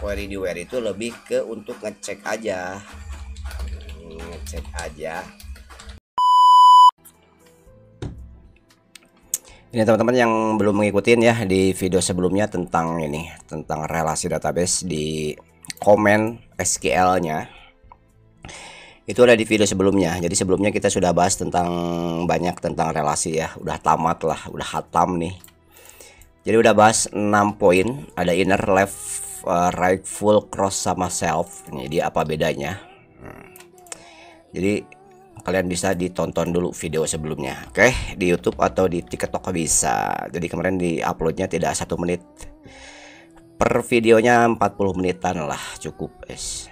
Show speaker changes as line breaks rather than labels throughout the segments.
query di where itu lebih ke untuk ngecek aja. Ini teman-teman yang belum mengikutin ya di video sebelumnya tentang ini, tentang relasi database di komen SQL-nya. Itu ada di video sebelumnya. Jadi sebelumnya kita sudah bahas tentang banyak tentang relasi ya. Udah tamat lah, udah hatam nih. Jadi udah bahas 6 poin, ada inner, left, right, full, cross sama self. Jadi apa bedanya? Jadi kalian bisa ditonton dulu video sebelumnya, oke, di YouTube atau di TikTok bisa. Jadi kemarin di uploadnya tidak 1 menit per videonya, 40 menitan lah cukup guys.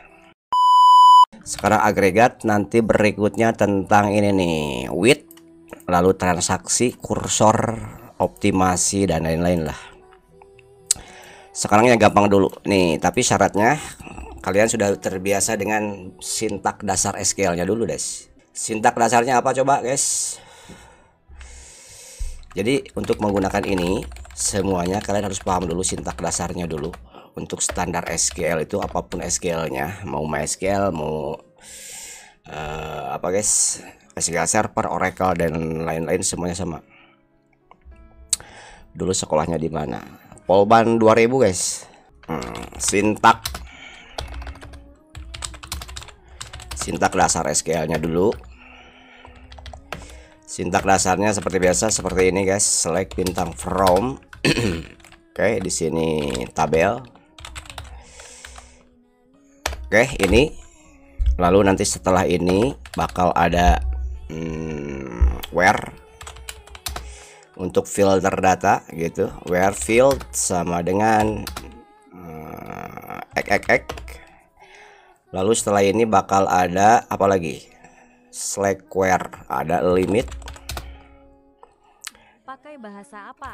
Sekarang agregat, nanti berikutnya tentang ini nih, with, lalu transaksi, kursor, optimasi dan lain-lain lah. Sekarang yang gampang dulu nih, tapi syaratnya kalian sudah terbiasa dengan sintak dasar SQL-nya dulu guys. Sintak dasarnya apa coba guys? Jadi untuk menggunakan ini semuanya kalian harus paham dulu sintak dasarnya dulu. Untuk standar SQL itu apapun SQL-nya, mau MySQL, mau apa guys, SQL Server, Oracle dan lain-lain, semuanya sama. Dulu sekolahnya di mana? Polban 2000 guys. Sintak dasar SQL-nya dulu. Sintak dasarnya seperti biasa seperti ini guys, select bintang from. Oke, di sini tabel. Oke, ini. Lalu nanti setelah ini bakal ada where untuk filter data gitu. Where field sama dengan x. Lalu setelah ini bakal ada apa lagi? Select where, ada limit.
Pakai bahasa apa?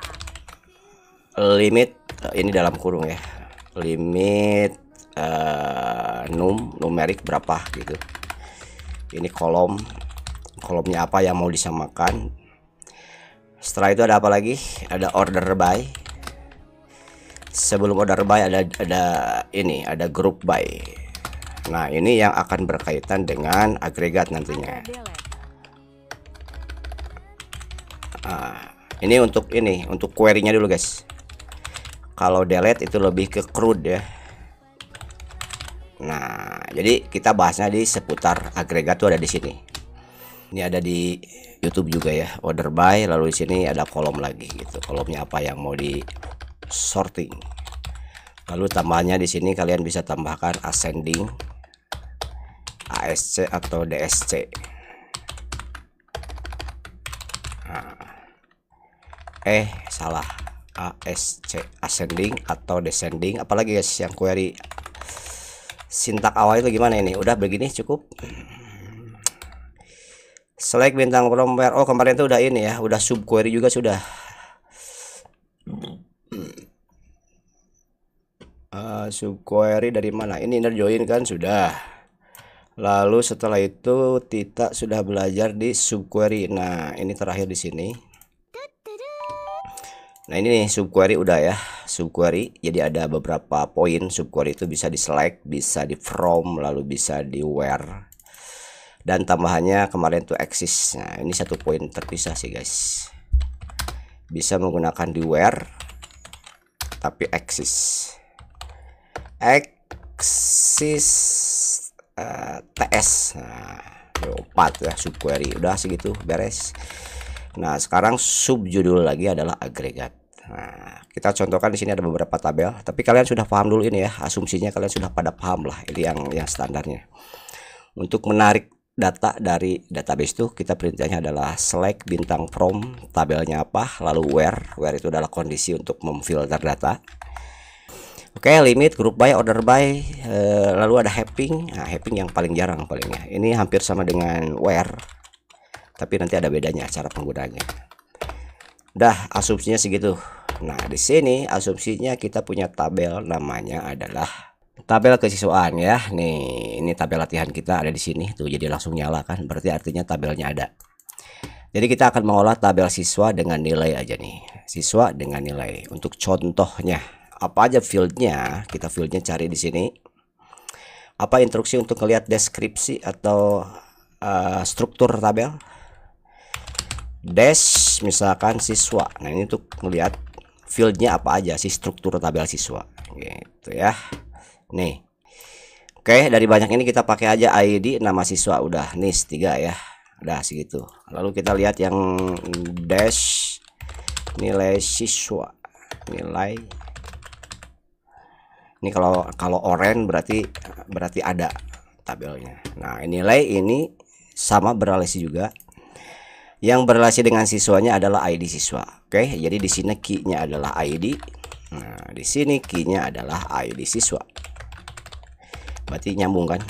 Limit ini dalam kurung ya. Limit numerik berapa gitu. Ini kolomnya apa yang mau disamakan. Setelah itu ada apa lagi? Ada order by. Sebelum order by ada group by. Nah, ini yang akan berkaitan dengan agregat nantinya. Nah, ini untuk query-nya dulu guys. Kalau delete itu lebih ke CRUD ya. Nah, jadi kita bahasnya di seputar agregat tuh ada di sini. Ini ada di YouTube juga ya, order by, lalu di sini ada kolom lagi gitu. Kolomnya apa yang mau di sorting. Lalu tambahannya di sini kalian bisa tambahkan ascending, ASC atau DSC. Salah. ASC, ascending atau descending. Apalagi guys yang query sintak awal itu gimana ini? Udah begini cukup. Select bintang from where. Oh, kemarin itu udah ini ya, udah subquery juga sudah. Subquery dari mana? Ini inner join kan sudah. Lalu setelah itu kita sudah belajar di subquery. Nah, ini terakhir di sini. Nah, ini nih subquery udah ya. Subquery. Jadi ada beberapa poin subquery itu bisa di select, bisa di from, lalu bisa di where. Dan tambahannya kemarin tuh axis. Nah, ini 1 poin terpisah sih guys. Bisa menggunakan di where tapi axis. TS. Nah, 4 ya subquery. Udah segitu beres. Nah, sekarang subjudul lagi adalah agregat. Nah, kita contohkan di sini ada beberapa tabel, tapi kalian sudah paham dulu ini ya. Asumsinya kalian sudah pada paham lah. Ini yang standarnya. Untuk menarik data dari database itu kita perintahnya adalah select bintang from, tabelnya apa, lalu where itu adalah kondisi untuk memfilter data. Oke, limit, group by, order by, lalu ada mapping. Nah, mapping yang paling jarang palingnya. Ini hampir sama dengan where, tapi nanti ada bedanya cara penggunaannya. Udah, asumsinya segitu. Nah, di sini asumsinya kita punya tabel, namanya adalah tabel kesiswaan ya. Nih, ini tabel latihan kita ada di sini tuh, jadi langsung nyala kan, berarti artinya tabelnya ada. Jadi kita akan mengolah tabel siswa dengan nilai aja nih, siswa dengan nilai. Untuk contohnya apa aja fieldnya, kita fieldnya cari di sini. Apa instruksi untuk melihat deskripsi atau struktur tabel? Dash misalkan siswa. Nah ini untuk melihat fieldnya apa aja sih, struktur tabel siswa gitu ya. Nih, oke, dari banyak ini kita pakai aja ID nama siswa, udah nih 3 ya, udah segitu. Lalu kita lihat yang dash nilai siswa, nilai ini kalau orange berarti ada tabelnya. Nah nilai ini sama berrelasi juga, yang berrelasi dengan siswanya adalah ID siswa. Oke, jadi di sini key-nya adalah ID, nah di sini key-nya adalah ID siswa, berarti nyambung kan,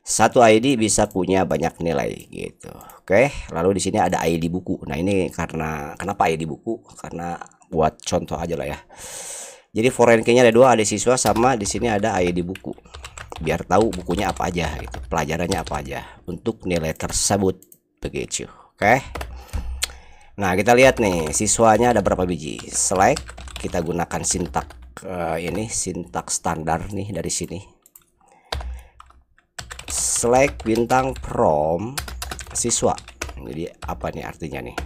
satu ID bisa punya banyak nilai gitu. Oke, lalu di sini ada ID buku. Nah ini kenapa ID buku, karena buat contoh aja lah ya. Jadi foreign key-nya ada 2, ada siswa sama di sini ada ID buku, biar tahu bukunya apa aja gitu, pelajarannya apa aja untuk nilai tersebut begitu. Oke, nah kita lihat nih siswanya ada berapa biji. Select, kita gunakan sintak ini sintak standar nih dari sini. Select bintang from siswa. Jadi apa nih artinya nih?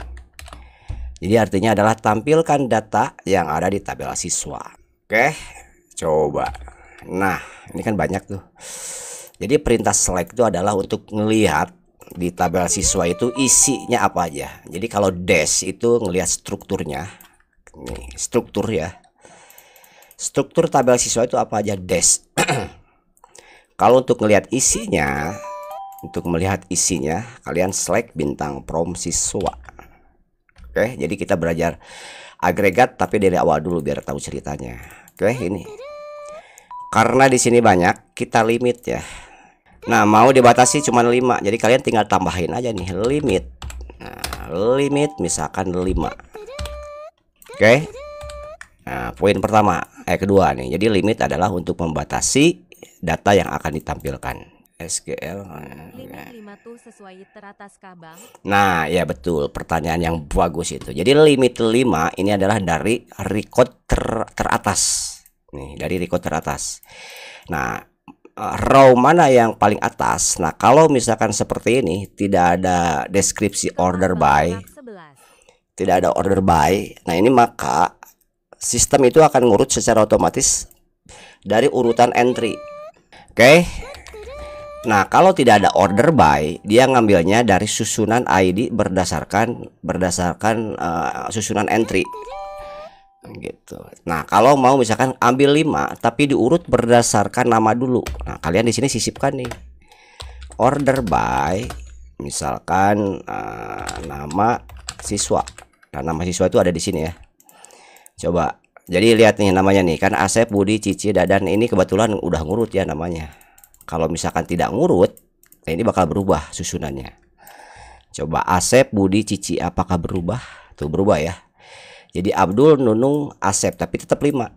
Jadi artinya adalah tampilkan data yang ada di tabel siswa. Oke, coba. Nah, ini kan banyak tuh. Jadi perintah select itu adalah untuk ngelihat di tabel siswa itu isinya apa aja. Jadi kalau dash itu ngelihat strukturnya. Nih, struktur ya. Struktur tabel siswa itu apa aja, dash. Kalau untuk melihat isinya, kalian select bintang from siswa. Oke, jadi kita belajar agregat tapi dari awal dulu biar tahu ceritanya. Oke, ini karena di sini banyak, kita limit ya. Nah, mau dibatasi cuma 5. Jadi kalian tinggal tambahin aja nih limit. Nah, limit misalkan 5. Oke. Nah, poin kedua nih. Jadi limit adalah untuk membatasi data yang akan ditampilkan. SQL.
Limit 5 tuh sesuai teratas kah, Bang?
Nah, ya betul, pertanyaan yang bagus itu. Jadi limit 5 ini adalah dari record teratas. Nih, dari record teratas. Nah, row mana yang paling atas? Nah, kalau misalkan seperti ini tidak ada deskripsi order by, tidak ada order by. Nah, ini maka sistem itu akan ngurut secara otomatis dari urutan entry. Oke. Nah, kalau tidak ada order by, dia ngambilnya dari susunan ID berdasarkan susunan entry. Gitu. Nah, kalau mau misalkan ambil 5 tapi diurut berdasarkan nama dulu. Nah, kalian di sini sisipkan nih. Order by misalkan nama siswa. Nah, nama siswa itu ada di sini ya. Coba. Jadi lihat nih namanya nih, kan Asep, Budi, Cici, Dadan, ini kebetulan udah ngurut ya namanya. Kalau misalkan tidak ngurut, nah ini bakal berubah susunannya. Coba Asep, Budi, Cici, apakah berubah? Tuh berubah ya. Jadi Abdul, Nunung, Asep, tapi tetap 5.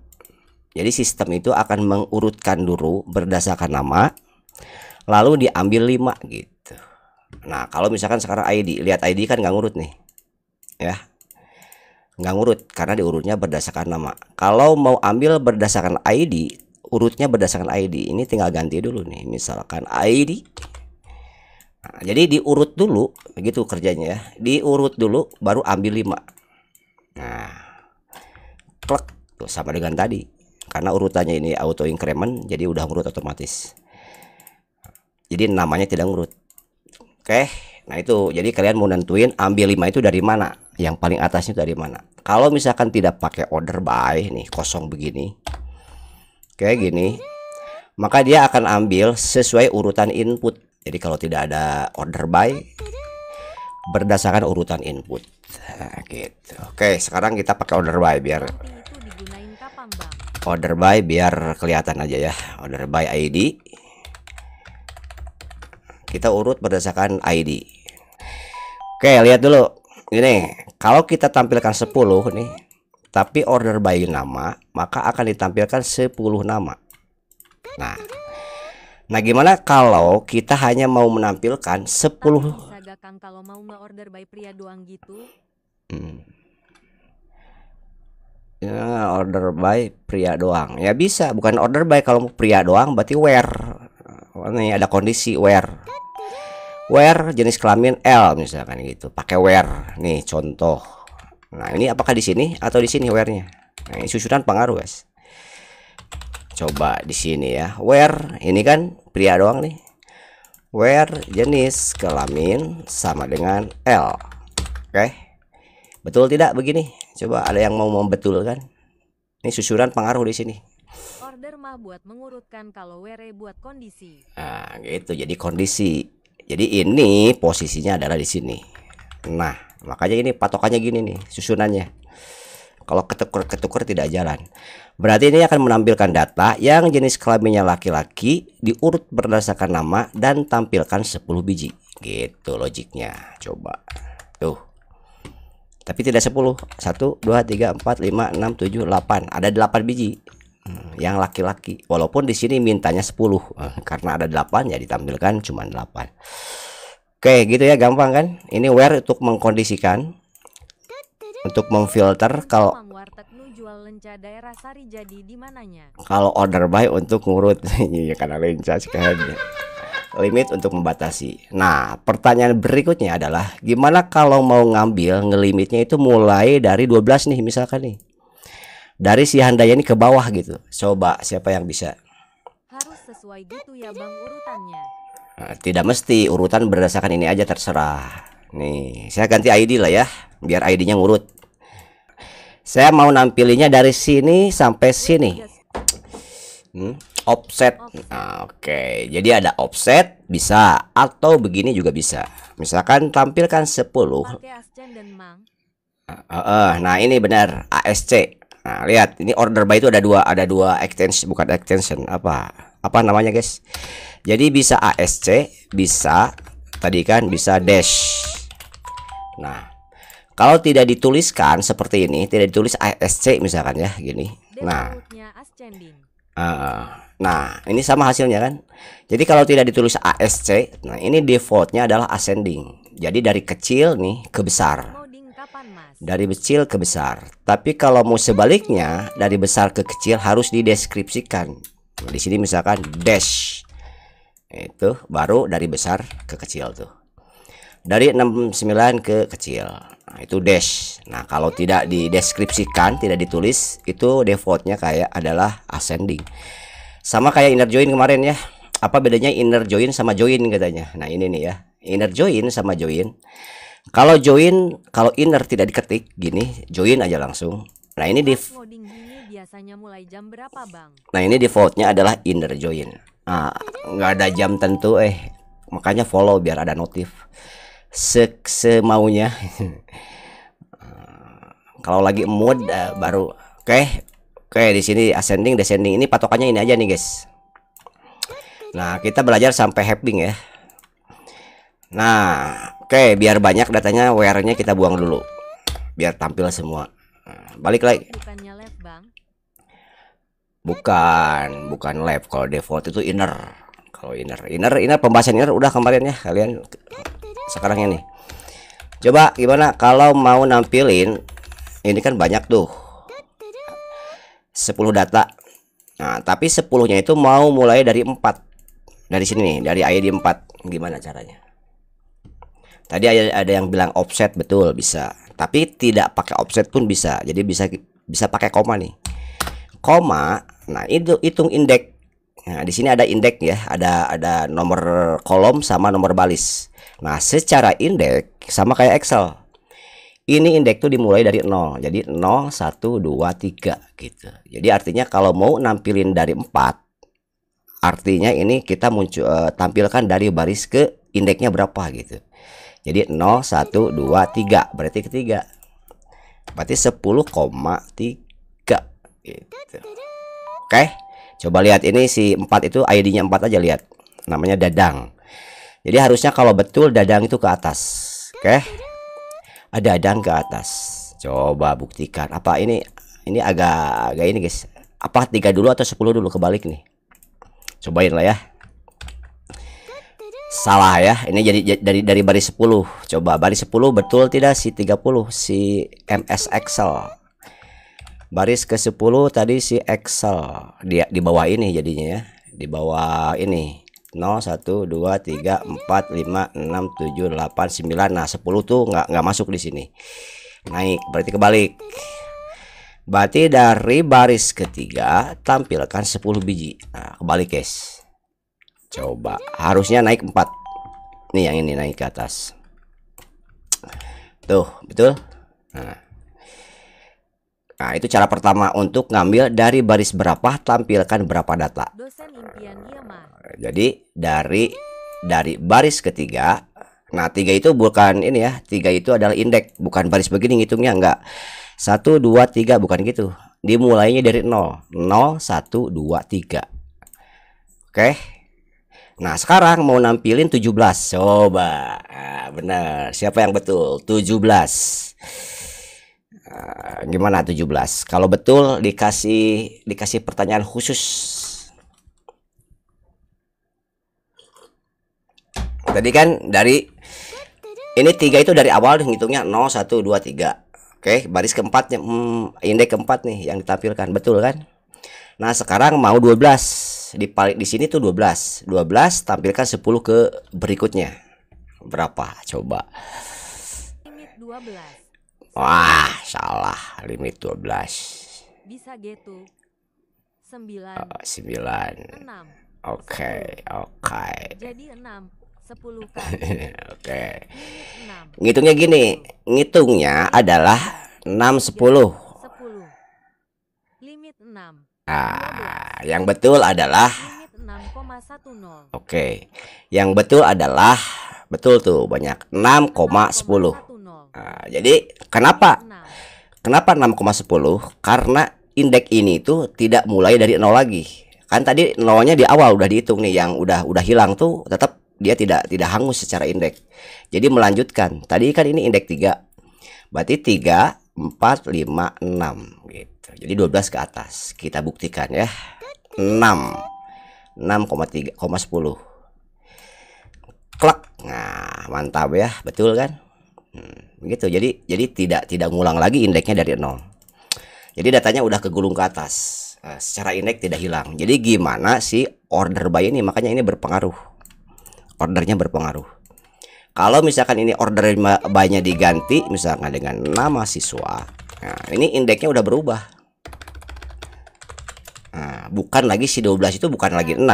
Jadi sistem itu akan mengurutkan dulu berdasarkan nama, lalu diambil 5 gitu. Nah, kalau misalkan sekarang ID, lihat ID kan nggak ngurut nih, ya, nggak ngurut karena diurutnya berdasarkan nama. Kalau mau ambil berdasarkan ID, urutnya berdasarkan ID, ini tinggal ganti dulu nih, misalkan ID. Nah, jadi diurut dulu, begitu kerjanya ya, diurut dulu, baru ambil 5. Nah, klik tuh sama dengan tadi, karena urutannya ini auto increment, jadi udah ngurut otomatis. Jadi namanya tidak ngurut. Oke, nah itu jadi kalian mau nentuin ambil 5 itu dari mana, yang paling atasnya dari mana. Kalau misalkan tidak pakai order by nih, kosong begini, kayak gini, maka dia akan ambil sesuai urutan input. Jadi kalau tidak ada order by, berdasarkan urutan input. Nah, gitu. Oke, sekarang kita pakai order by biar kelihatan aja ya. Order by ID. Kita urut berdasarkan ID. Oke, lihat dulu. Ini, kalau kita tampilkan 10 nih, tapi order by nama, maka akan ditampilkan 10 nama. Nah, gimana kalau kita hanya mau menampilkan 10?
Kang, kalau mau nge-order by pria doang gitu.
Ya, order by pria doang. Ya bisa, bukan order by, kalau pria doang berarti where. Oh, nih ada kondisi where. Where jenis kelamin L misalkan gitu. Pakai where. Nih contoh. Nah, ini apakah di sini atau di sini where-nya? Nah, ini susunan pengaruh, guys. Coba di sini ya. Where ini kan pria doang nih. Where jenis kelamin sama dengan L. Oke. Betul tidak begini? Coba ada yang mau membetulkan? Ini susunan pengaruh di sini.
Order mah buat mengurutkan, kalau were buat kondisi.
Nah, gitu. Jadi kondisi. Jadi ini posisinya adalah di sini. Nah, makanya ini patokannya gini nih, susunannya. Kalau ketuker tidak jalan. Berarti ini akan menampilkan data yang jenis kelaminnya laki-laki, diurut berdasarkan nama dan tampilkan 10 biji. Gitu logiknya. Coba. Tuh. Tapi tidak 10. 1, 2, 3, 4, 5, 6, 7, 8. Ada 8 biji yang laki-laki. Walaupun di sini mintanya 10. Karena ada 8 ya ditampilkan cuma 8. Oke, gitu ya, gampang kan? Ini where untuk mengkondisikan, untuk memfilter. Kalau
warteg nu jual lenca daerah Sari jadi di mananya?
Kalau order by untuk ngurut. Iya, karena lenca sekali. Limit untuk membatasi. Nah, pertanyaan berikutnya adalah gimana kalau mau ngambil ngelimitnya itu mulai dari 12 nih misalkan nih. Dari si Handaya ini ke bawah gitu. Coba siapa yang bisa?
Harus sesuai gitu ya Bang urutannya.
Nah, tidak mesti, urutan berdasarkan ini aja terserah. Nih, saya ganti ID lah ya, biar ID-nya ngurut. Saya mau nampilinya dari sini sampai sini. Offset. Nah, oke. Jadi ada offset bisa, atau begini juga bisa. Misalkan tampilkan 10.
Pakai Ascen dan Mang.
Nah, ini benar ASC. Nah, lihat, ini order by itu ada dua extension, bukan extension, apa namanya, guys? Jadi bisa ASC, bisa tadi kan bisa dash. Nah, kalau tidak dituliskan seperti ini, tidak ditulis ASC misalkan ya, gini. Nah, ini sama hasilnya kan. Jadi kalau tidak ditulis ASC, nah ini defaultnya adalah ascending. Jadi dari kecil nih ke besar. Dari kecil ke besar. Tapi kalau mau sebaliknya, dari besar ke kecil harus dideskripsikan. Nah, di sini misalkan dash. Itu baru dari besar ke kecil tuh. Dari 69 ke kecil. Nah, itu dash. Nah, kalau tidak dideskripsikan, tidak ditulis, itu defaultnya kayak adalah ascending. Sama kayak inner join kemarin ya. Apa bedanya inner join sama join katanya? Nah, ini nih ya. Inner join sama join. Kalau join, kalau inner tidak diketik gini, join aja langsung. Nah, ini
biasanya mulai jam berapa, Bang?
Nah, ini defaultnya adalah inner join. Nah, nggak ada jam tentu, makanya follow biar ada notif. Semaunya. Kalau lagi mood baru. Oke, di sini ascending, descending. Ini patokannya ini aja nih, guys. Nah, kita belajar sampai having ya. Nah, oke, biar banyak datanya, where-nya kita buang dulu. Biar tampil semua. Nah, balik lagi.
Bukannya left, Bang?
Bukan left. Kalau default itu inner. Kalau inner pembahasan inner udah kemarin ya kalian. Sekarang ini. Coba gimana kalau mau nampilin, ini kan banyak tuh. 10 data. Nah, tapi 10-nya itu mau mulai dari 4. Dari sini nih, dari ID 4. Gimana caranya? Tadi ada yang bilang offset, betul bisa. Tapi tidak pakai offset pun bisa. Jadi bisa pakai koma nih. Koma. Nah, itu hitung indeks. Nah, di sini ada indeks ya, ada nomor kolom sama nomor baris. Nah, secara indeks sama kayak Excel. Ini indeks tuh dimulai dari 0. Jadi 0, 1, 2, 3 gitu. Jadi artinya kalau mau nampilin dari 4, artinya ini kita tampilkan dari baris ke indeksnya berapa gitu. Jadi 0, 1, 2, 3 berarti ketiga. Berarti 10,3 gitu. Oke. Coba lihat ini si 4 itu ID-nya 4 aja, lihat. Namanya Dadang. Jadi harusnya kalau betul Dadang itu ke atas. Oke. Ada Dadang ke atas. Coba buktikan. Apa ini agak ini, guys. Apa 3 dulu atau 10 dulu, kebalik nih. Cobain lah ya. Salah ya. Ini jadi dari baris 10. Coba baris 10 betul tidak si 30 si MS Excel. Baris ke-10 tadi si Excel dia di bawah ini jadinya ya. Di bawah ini 0 1 2 3 4 5 6 7 8 9. Nah, 10 tuh nggak masuk di sini. Naik, berarti kebalik. Berarti dari baris ketiga tampilkan 10 biji. Nah, kebalik guys. Coba, harusnya naik 4. Nih yang ini naik ke atas. Tuh, betul? Nah, itu cara pertama untuk ngambil dari baris berapa tampilkan berapa data.
Dosen impian Yama.
Jadi dari baris ketiga. Nah, 3 itu bukan ini ya. 3 itu adalah indeks, bukan baris begini ngitungnya, enggak. 1 2 3 bukan gitu. Dimulainya dari 0. 0 1 2 3. Oke. Nah, sekarang mau nampilin 17. Coba. Nah, benar. Siapa yang betul? 17. Gimana 17? Kalau betul dikasih pertanyaan khusus. Tadi kan dari ini 3 itu dari awal ngitungnya 0 1 2 3. Oke, baris keempatnya indeks keempat nih yang ditampilkan, betul kan? Nah, sekarang mau 12. Di sini tuh 12. 12 tampilkan 10 ke berikutnya. Berapa? Coba.
Limit 12.
Wah, salah. Limit 12.
Bisa gitu. 9.
9.
6.
Oke.
Jadi 6. 10 kan.
Oke.
Limit 6.
Ngitungnya gini. Ngitungnya adalah 6 10.
10. Limit 6.
Yang betul adalah
Limit 6,10.
oke. Yang betul adalah betul tuh banyak 6,10. Jadi kenapa 6,10? Karena indeks ini tuh tidak mulai dari 0 lagi. Kan tadi 0-nya di awal udah dihitung nih, yang udah hilang tuh tetap dia tidak hangus secara indeks. Jadi melanjutkan. Tadi kan ini indeks 3. Berarti 3 4 5 6 gitu. Jadi 12 ke atas. Kita buktikan ya. 6,3,10. Klak. Nah, mantap ya, betul kan? Begitu. Jadi tidak ngulang lagi indeksnya dari 0. Jadi datanya udah kegulung ke atas. Secara indeks tidak hilang. Jadi gimana sih order by ini? Makanya ini berpengaruh. Ordernya berpengaruh. Kalau misalkan ini order by-nya diganti misalkan dengan nama siswa, nah ini indeksnya udah berubah. Nah, bukan lagi si 12 itu bukan lagi 6.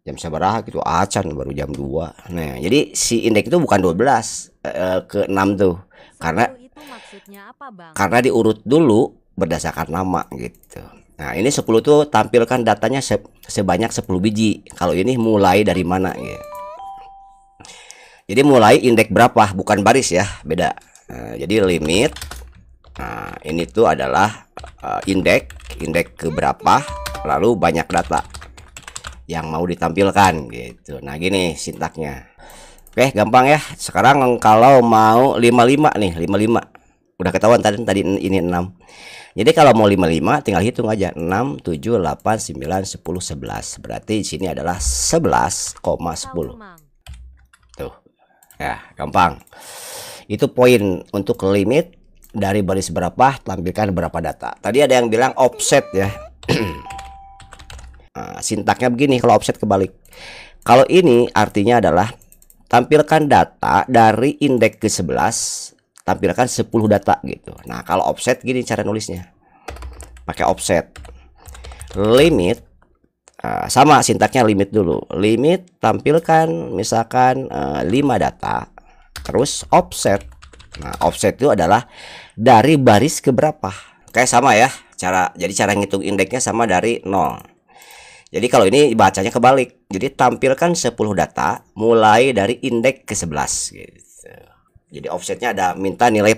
Jam sabaraha gitu acan baru jam 2. Nah, jadi si indeks itu bukan 12 ke 6 tuh. Karena diurut dulu berdasarkan nama gitu. Nah, ini 10 tuh tampilkan datanya sebanyak 10 biji. Kalau ini mulai dari mana gitu. Jadi mulai indeks berapa, bukan baris ya, beda. Jadi limit. Nah, ini tuh adalah indeks ke berapa, lalu banyak data yang mau ditampilkan gitu. Nah, gini sintaknya. Oke, gampang ya. Sekarang kalau mau 55 nih, 55. Udah ketahuan tadi ini 6. Jadi kalau mau 55 tinggal hitung aja 6 7 8 9 10 11. Berarti di sini adalah 11,10. Tuh. Ya, gampang. Itu poin untuk limit dari baris berapa tampilkan berapa data. Tadi ada yang bilang offset ya. Nah, sintaknya begini kalau offset kebalik. Kalau ini artinya adalah tampilkan data dari indeks ke-11, tampilkan 10 data gitu. Nah, kalau offset gini cara nulisnya. Pakai offset. Limit sama sintaknya limit dulu. Limit tampilkan misalkan 5 data. Terus offset. Nah, offset itu adalah dari baris ke berapa. Kayak sama ya. Jadi cara ngitung indeksnya sama dari 0. Jadi kalau ini bacanya kebalik. Jadi tampilkan 10 data mulai dari indeks ke-11 gitu. Jadi offsetnya ada minta nilai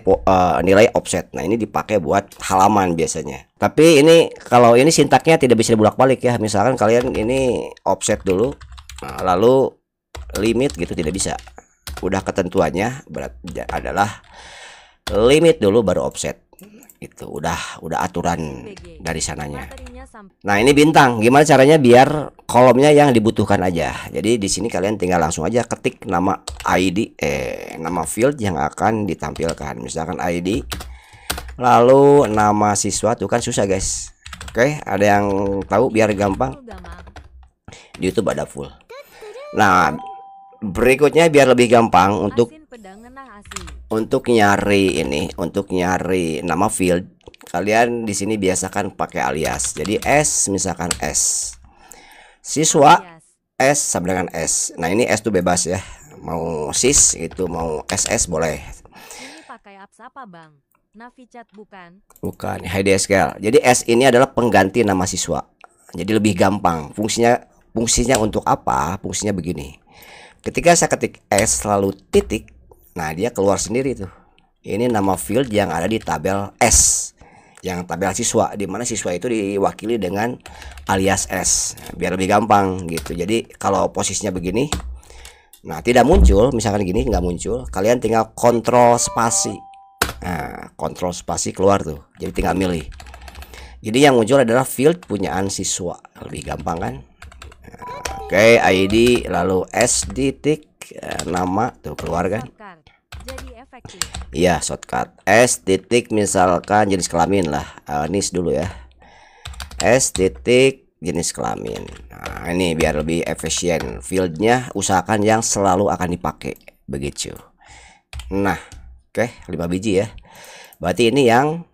offset. Nah, ini dipakai buat halaman biasanya. Tapi ini kalau ini sintaknya tidak bisa dibolak-balik ya. Misalkan kalian ini offset dulu, nah, lalu limit gitu tidak bisa. Udah ketentuannya adalah limit dulu baru offset. Itu udah aturan dari sananya. Nah, ini bintang. Gimana caranya biar kolomnya yang dibutuhkan aja. Jadi di sini kalian tinggal langsung aja ketik nama ID nama field yang akan ditampilkan. Misalkan ID Lalu nama siswa tuh kan susah guys. Oke, ada yang tahu biar gampang?
Full gamang.
Di YouTube ada full. Nah, berikutnya biar lebih gampang
Asin pedang ngenah asi.
untuk nyari nama field, kalian di sini biasakan pakai alias. Jadi S misalkan S. Siswa
Alias.
S sama dengan S. Nah, ini S tuh bebas ya. Mau sis itu mau SS boleh.
Ini pakai apps apa bang? Navichat bukan?
Bukan HDSL. Jadi S ini adalah pengganti nama siswa. Jadi lebih gampang. Fungsinya untuk apa? Fungsinya begini. Ketika saya ketik S lalu titik, nah dia keluar sendiri tuh. Ini nama field yang ada di tabel S, yang tabel siswa, di mana siswa itu diwakili dengan alias S. Nah, biar lebih gampang gitu. Jadi kalau posisinya begini, nah tidak muncul, misalkan gini nggak muncul, kalian tinggal kontrol spasi. Nah, kontrol spasi keluar tuh. Jadi tinggal milih. Jadi yang muncul adalah field punyaan siswa. Lebih gampang kan? Oke, ID lalu S titik nama tuh keluar kan?
Shortcut. Jadi efektif.
Iya, shortcut. S titik misalkan jenis kelamin lah. Nis dulu ya. S titik jenis kelamin. Nah, ini biar lebih efisien. Fieldnya usahakan yang selalu akan dipakai begitu. Nah, oke, 5 biji ya. Berarti ini yang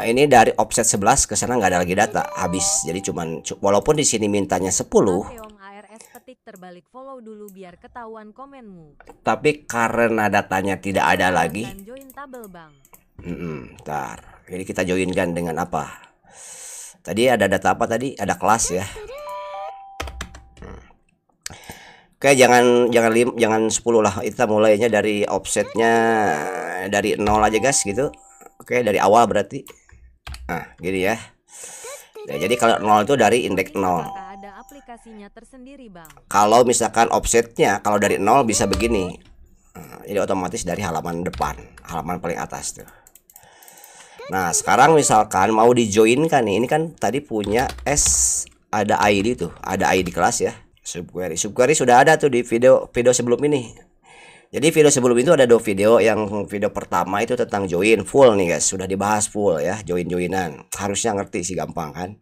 ini dari offset 11 ke sana nggak ada lagi data habis. Jadi cuman walaupun di sini mintanya 10,
Aseong ARS petik terbalik follow dulu biar ketahuan komenmu.
tapi karena datanya tidak ada lagi.
Dan join tabel bang.
Ntar. Jadi kita joinkan dengan apa? Tadi ada data apa tadi? Ada kelas ya. Oke, jangan 10 lah. Kita mulainya dari offsetnya dari 0 aja guys gitu. Oke, dari awal berarti. Nah, gini ya. Nah, jadi kalau 0 itu dari indeks 0.
Apakah ada aplikasinya tersendiri bang?
Kalau misalkan offsetnya kalau dari 0 bisa begini. Nah, jadi otomatis dari halaman depan, halaman paling atas tuh. Nah, sekarang misalkan mau dijoinkan nih. Ini kan tadi punya S, ada ID tuh, ada ID kelas ya. Subquery sudah ada tuh di video sebelum ini. Jadi video sebelum itu ada 2 video. Yang video pertama itu tentang join full nih guys, sudah dibahas full ya, joinan. Harusnya ngerti sih, gampang kan.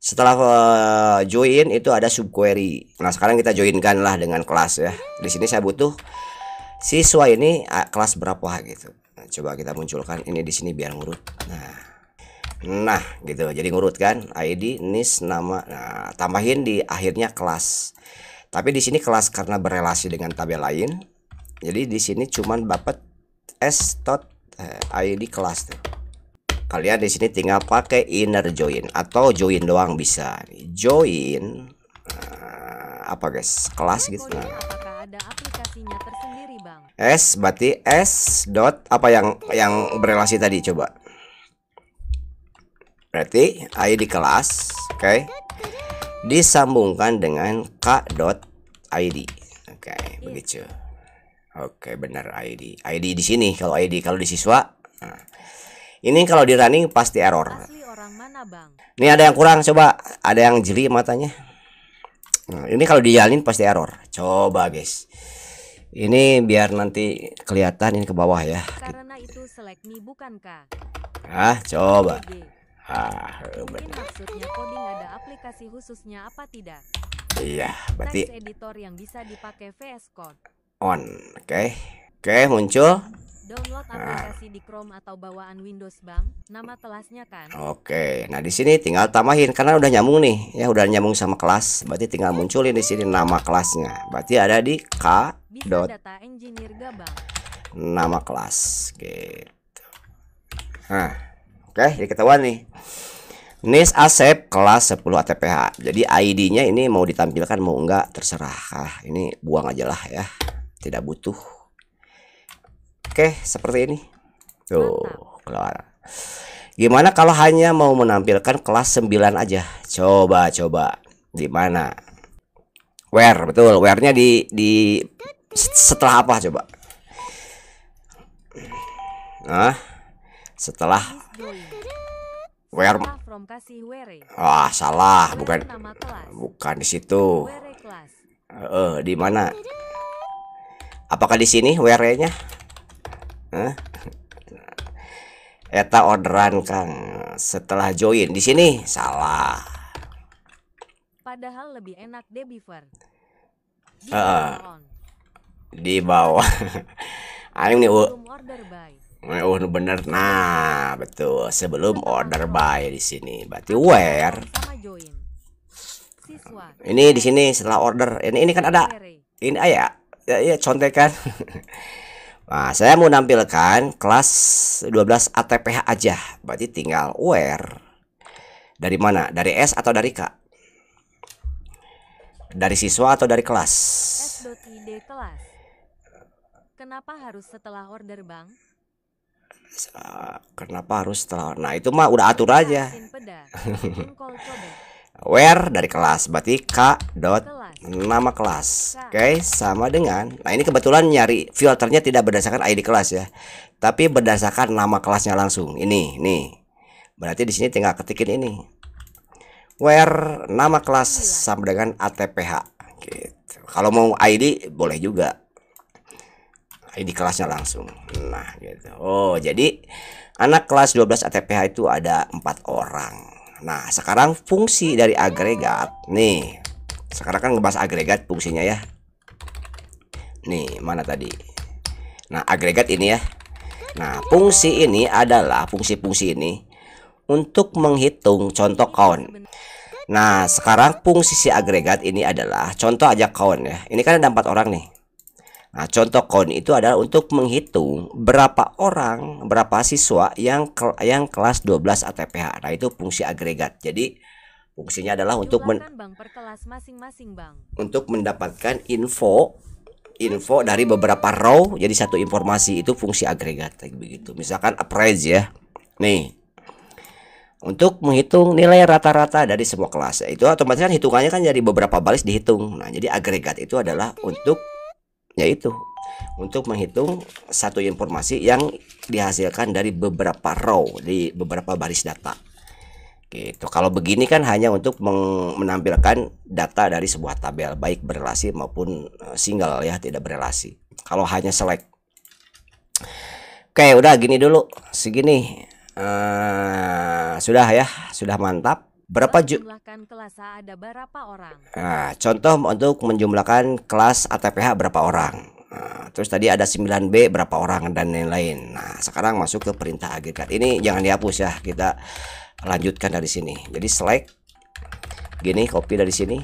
Setelah join itu ada subquery. Nah, sekarang kita joinkan lah dengan kelas ya. Di sini saya butuh siswa ini kelas berapa gitu. Nah, coba kita munculkan ini di sini biar ngurut. Nah, gitu. Jadi ngurut kan, ID, NIS, nama. Nah, tambahin di akhirnya kelas. Tapi di sini kelas karena berelasi dengan tabel lain. Jadi di sini cuman dapat ID kelas tuh. Kalian di sini tinggal pakai inner join atau join doang bisa. Join apa guys? Kelas gitu. Nah.
Apakah ada aplikasinya tersendiri bang?
S berarti S dot apa yang berelasi tadi coba. Berarti ID kelas, oke. Disambungkan dengan k.id. Oke, begitu. Oke, benar ID. ID di sini kalau ID kalau di siswa. Nah. Ini kalau di running pasti error.
Asli orang mana bang?
Ini ada yang kurang coba, ada yang jeli matanya. Nah, ini kalau dijalin pasti error. Coba guys. Ini biar nanti kelihatan ini ke bawah ya.
Karena itu select me bukankah?
Coba.
Mungkin maksudnya coding ada aplikasi khususnya apa tidak?
Iya, berarti
Text editor yang bisa dipakai VS Code.
on. Oke, muncul.
Download aplikasi di Chrome atau bawaan Windows bang. Nama kelasnya kan?
Oke, nah di sini tinggal tambahin karena udah nyambung nih, ya udah nyambung sama kelas. Berarti tinggal munculin di sini nama kelasnya. Berarti ada di k.
Bisa data engineer gak bang?
Nama kelas gitu. Nah, oke, jadi ketahuan nih. NIS Asep kelas 10 ATPH. Jadi ID-nya ini mau ditampilkan mau enggak terserah. Ini buang aja lah ya. Tidak butuh. Oke, seperti ini. Tuh, keluar. Gimana kalau hanya mau menampilkan kelas 9 aja? Coba. Di mana? Where, betul. Where-nya di setelah apa coba? Nah, setelah where.
From kasih were.
Salah, bukan
Nama kelas.
bukan di situ.
Were kelas.
Di mana? Apakah di sini where-nya? Eta orderan Kang setelah join di sini salah.
Padahal lebih enak Debiver. Di
Heeh.
bawah on.
Di bawah. Aing nih
Belum order by.
bener. Nah, betul. Sebelum order by di sini. Berarti
Atau
where.
sama join. Siswa.
Ini di sini setelah order. Ini kan ada.
Kere.
Ini ya. Ya contekan. Nah, saya mau nampilkan kelas 12 ATPH aja. Berarti tinggal where. Dari mana? Dari S atau dari K? Dari siswa atau dari kelas?
S.id kelas. Kenapa harus setelah order bang?
Kenapa harus setelah? Nah, itu mah udah atur aja.
Sin peda. Engkol cobek.
Where dari kelas. Berarti K dot
Kelas.
nama kelas. Oke, sama dengan. Nah, ini kebetulan nyari filternya tidak berdasarkan ID kelas ya. Tapi berdasarkan nama kelasnya langsung. Ini, nih. Berarti di sini tinggal ketikin ini. Where nama kelas sama dengan ATPH gitu. Kalau mau ID boleh juga. ID kelasnya langsung. Nah, gitu. Oh, jadi anak kelas 12 ATPH itu ada 4 orang. Nah, sekarang fungsi dari agregat. Nih. Sekarang kan ngebahas agregat fungsinya ya. Nih, mana tadi? Nah, agregat ini ya. Nah, fungsi ini adalah fungsi-fungsi ini untuk menghitung contoh count. Nah, sekarang fungsi si agregat ini adalah contoh aja count ya. Ini kan ada 4 orang nih. Nah, contoh count itu adalah untuk menghitung berapa orang, berapa siswa yang kelas 12 ATPH. Nah, itu fungsi agregat. Jadi, fungsinya adalah untuk
Jumlahkan bang per kelas masing-masing bang.
untuk mendapatkan info dari beberapa row jadi satu informasi. Itu fungsi agregat kayak begitu. Misalkan average ya. Nih. Untuk menghitung nilai rata-rata dari semua kelas. Itu otomatis kan hitungannya kan dari beberapa baris dihitung. Nah, jadi agregat itu adalah untuk yaitu untuk menghitung satu informasi yang dihasilkan dari beberapa row di beberapa baris data. Gitu. Kalau begini kan hanya untuk menampilkan data dari sebuah tabel baik berelasi maupun single ya, tidak berelasi. Kalau hanya select. Oke, udah gini dulu. Segini. Sudah ya, sudah mantap. Berapa
jumlahkan kelas A ada berapa orang?
Nah, contoh untuk menjumlahkan kelas ATPH berapa orang. Nah, terus tadi ada 9B berapa orang dan lain-lain. Nah, sekarang masuk ke perintah agregat. Ini jangan dihapus ya, kita lanjutkan dari sini. Jadi select gini, copy dari sini.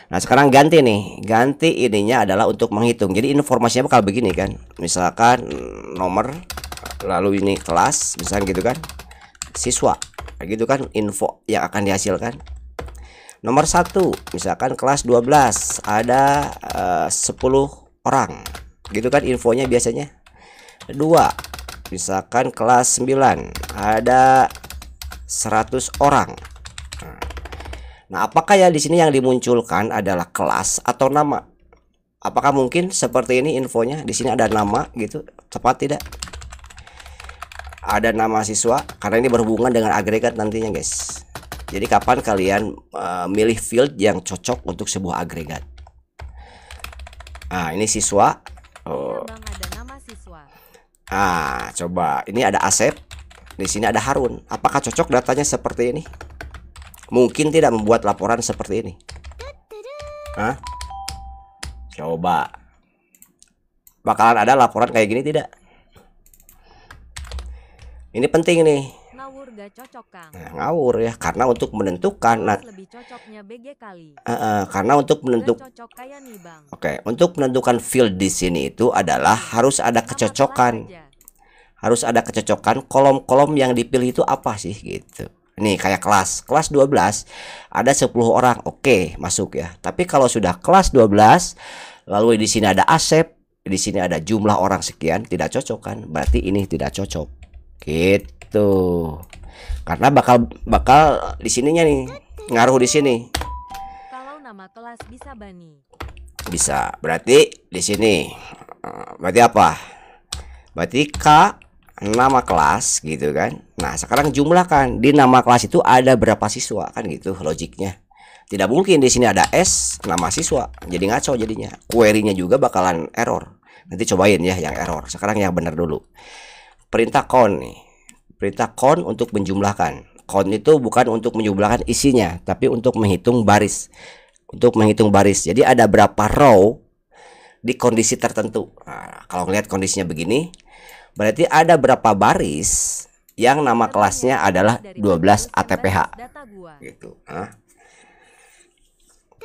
Nah, sekarang ganti nih. Ganti ininya adalah untuk menghitung. Jadi informasinya bakal begini kan. Misalkan nomor, lalu ini kelas, misalkan gitu kan. Siswa, gitu kan info yang akan dihasilkan. Nomor 1, misalkan kelas 12 ada 10 orang. Gitu kan infonya biasanya. 2, misalkan kelas 9 ada 100 orang. Nah, apakah ya di sini yang dimunculkan adalah kelas atau nama? Apakah mungkin seperti ini infonya? Di sini ada nama gitu, tepat tidak? Ada nama siswa karena ini berhubungan dengan agregat nantinya guys. Jadi kapan kalian milih field yang cocok untuk sebuah agregat? Nah, ini siswa.
Oh. Bang, ada nama siswa.
Ah, coba ini ada Asep. Di sini ada Harun. Apakah cocok datanya seperti ini? Mungkin tidak membuat laporan seperti ini. Hah? Coba. Bakalan ada laporan kayak gini tidak? Ini penting nih.
Ngawur gak cocok Kang.
Nah, ngawur ya, karena untuk menentukan. Nah,
lebih cocoknya BG kali.
Karena untuk menentukan.
Cocok kayak nih Bang.
Oke, untuk menentukan field di sini itu adalah harus ada kecocokan. Harus ada kecocokan kolom-kolom yang dipilih itu apa sih gitu. Nih kayak kelas 12 ada 10 orang. Oke, masuk ya. Tapi kalau sudah kelas 12 lalu di sini ada Asep, di sini ada jumlah orang sekian, tidak cocok kan? Berarti ini tidak cocok. Gitu. Karena bakal di sininya nih ngaruh di sini.
Kalau nama kelas bisa Bani.
Bisa. Berarti di sini. Berarti apa? Berarti K nama kelas gitu kan. Nah, sekarang jumlahkan di nama kelas itu ada berapa siswa kan gitu logiknya. Tidak mungkin di sini ada S nama siswa. Jadi ngaco jadinya. Query-nya juga bakalan error. Nanti cobain ya yang error. Sekarang yang benar dulu. Perintah count nih. Perintah count untuk menjumlahkan. Count itu bukan untuk menjumlahkan isinya, tapi untuk menghitung baris. Untuk menghitung baris. Jadi ada berapa row di kondisi tertentu. Nah, kalau ngelihat kondisinya begini, berarti ada berapa baris yang nama kelasnya adalah 12 ATPH. Gitu. Nah.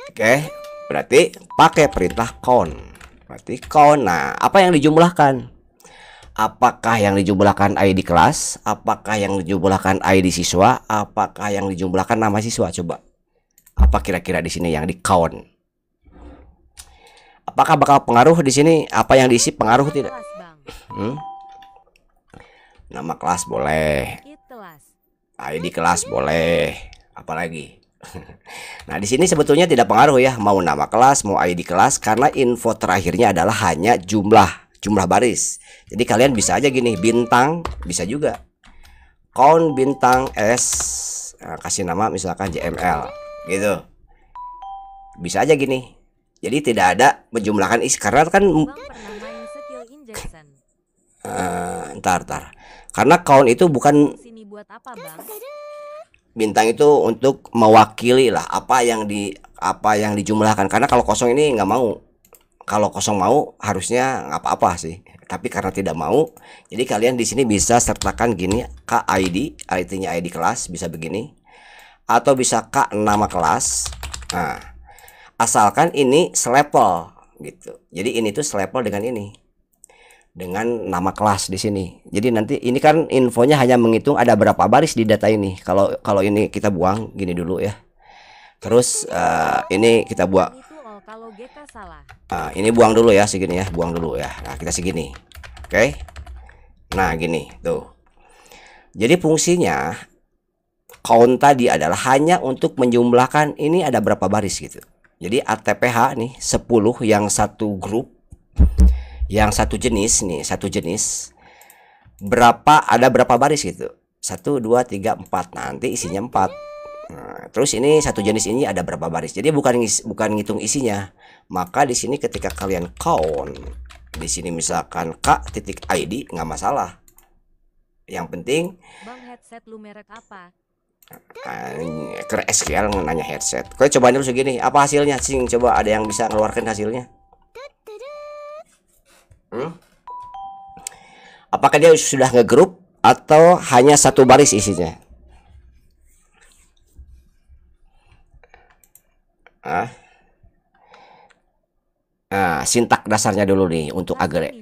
Oke, berarti pakai perintah count. Berarti count. Nah, apa yang dijumlahkan? Apakah yang dijumlahkan ID kelas? Apakah yang dijumlahkan ID siswa? Apakah yang dijumlahkan nama siswa? Coba. Apa kira-kira di sini yang di count? Apakah bakal pengaruh di sini? Apa yang diisi pengaruh tidak? Nama kelas boleh. ID kelas boleh. Apalagi? Nah, di sini sebetulnya tidak pengaruh ya, mau nama kelas, mau ID kelas, karena info terakhirnya adalah hanya jumlah baris. Jadi kalian bisa aja gini, bintang bisa juga. Count bintang S, nah, kasih nama misalkan JML gitu. Bisa aja gini. Jadi tidak ada menjumlahkan isi karena kan ntar. Karena count itu bukan
buat apa, Bang?
Bintang itu untuk mewakili lah apa yang dijumlahkan. Karena kalau kosong ini nggak mau. Kalau kosong mau harusnya nggak apa-apa sih. Tapi karena tidak mau, jadi kalian di sini bisa sertakan gini, KID, artinya ID kelas bisa begini, atau bisa K nama kelas. Nah, asalkan ini selepel gitu. Jadi ini tuh selepel dengan ini, dengan nama kelas di sini. Jadi nanti ini kan infonya hanya menghitung ada berapa baris di data ini. Kalau ini kita buang gini dulu ya. Terus ini kita buang.
Kalau GK salah.
Nah, ini buang dulu ya segini ya, buang dulu ya. Nah, kita segini. Oke. Nah, gini tuh. Jadi fungsinya count tadi adalah hanya untuk menjumlahkan ini ada berapa baris gitu. Jadi ATPH nih 10 yang satu grup, yang satu jenis nih, satu jenis. Ada berapa baris gitu. 1 2 3 4. Nanti isinya 4. Nah, terus ini satu jenis ini ada berapa baris. Jadi bukan ngitung isinya. Maka di sini ketika kalian count, di sini misalkan K.ID nggak masalah. Yang penting
Bang, headset lu merek apa?
Ke SQL nanya headset. Kau coba dulu segini. Apa hasilnya? Sing coba ada yang bisa ngeluarkan hasilnya. Apakah dia sudah ngegroup atau hanya satu baris isinya? Nah, sintak dasarnya dulu nih untuk agregat.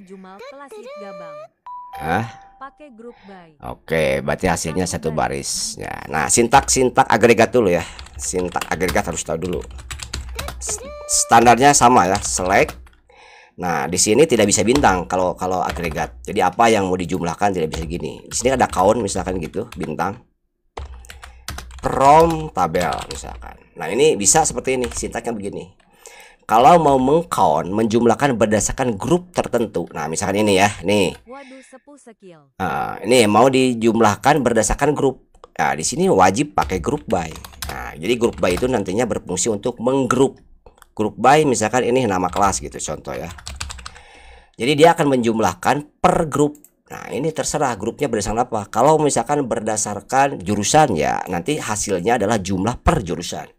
Pakai grup by.
Oke, berarti hasilnya satu baris. Ya, nah, sintak agregat dulu ya. Sintak agregat harus tahu dulu. Standarnya sama ya, select. Nah, di sini tidak bisa bintang kalau agregat. Jadi apa yang mau dijumlahkan tidak bisa gini. Di sini ada count misalkan gitu, bintang. From tabel misalkan. Nah, ini bisa seperti ini, sintaknya begini. Kalau mau mengcount, menjumlahkan berdasarkan grup tertentu. Nah, misalkan ini ya, nih.
Waduh, sepuh skill.
Nah, ini mau dijumlahkan berdasarkan grup. Nah, di sini wajib pakai group by. Nah, jadi group by itu nantinya berfungsi untuk menggrup. Group by misalkan ini nama kelas gitu contoh ya. Jadi dia akan menjumlahkan per grup. Nah, ini terserah grupnya berdasarkan apa. Kalau misalkan berdasarkan jurusan ya, nanti hasilnya adalah jumlah per jurusan.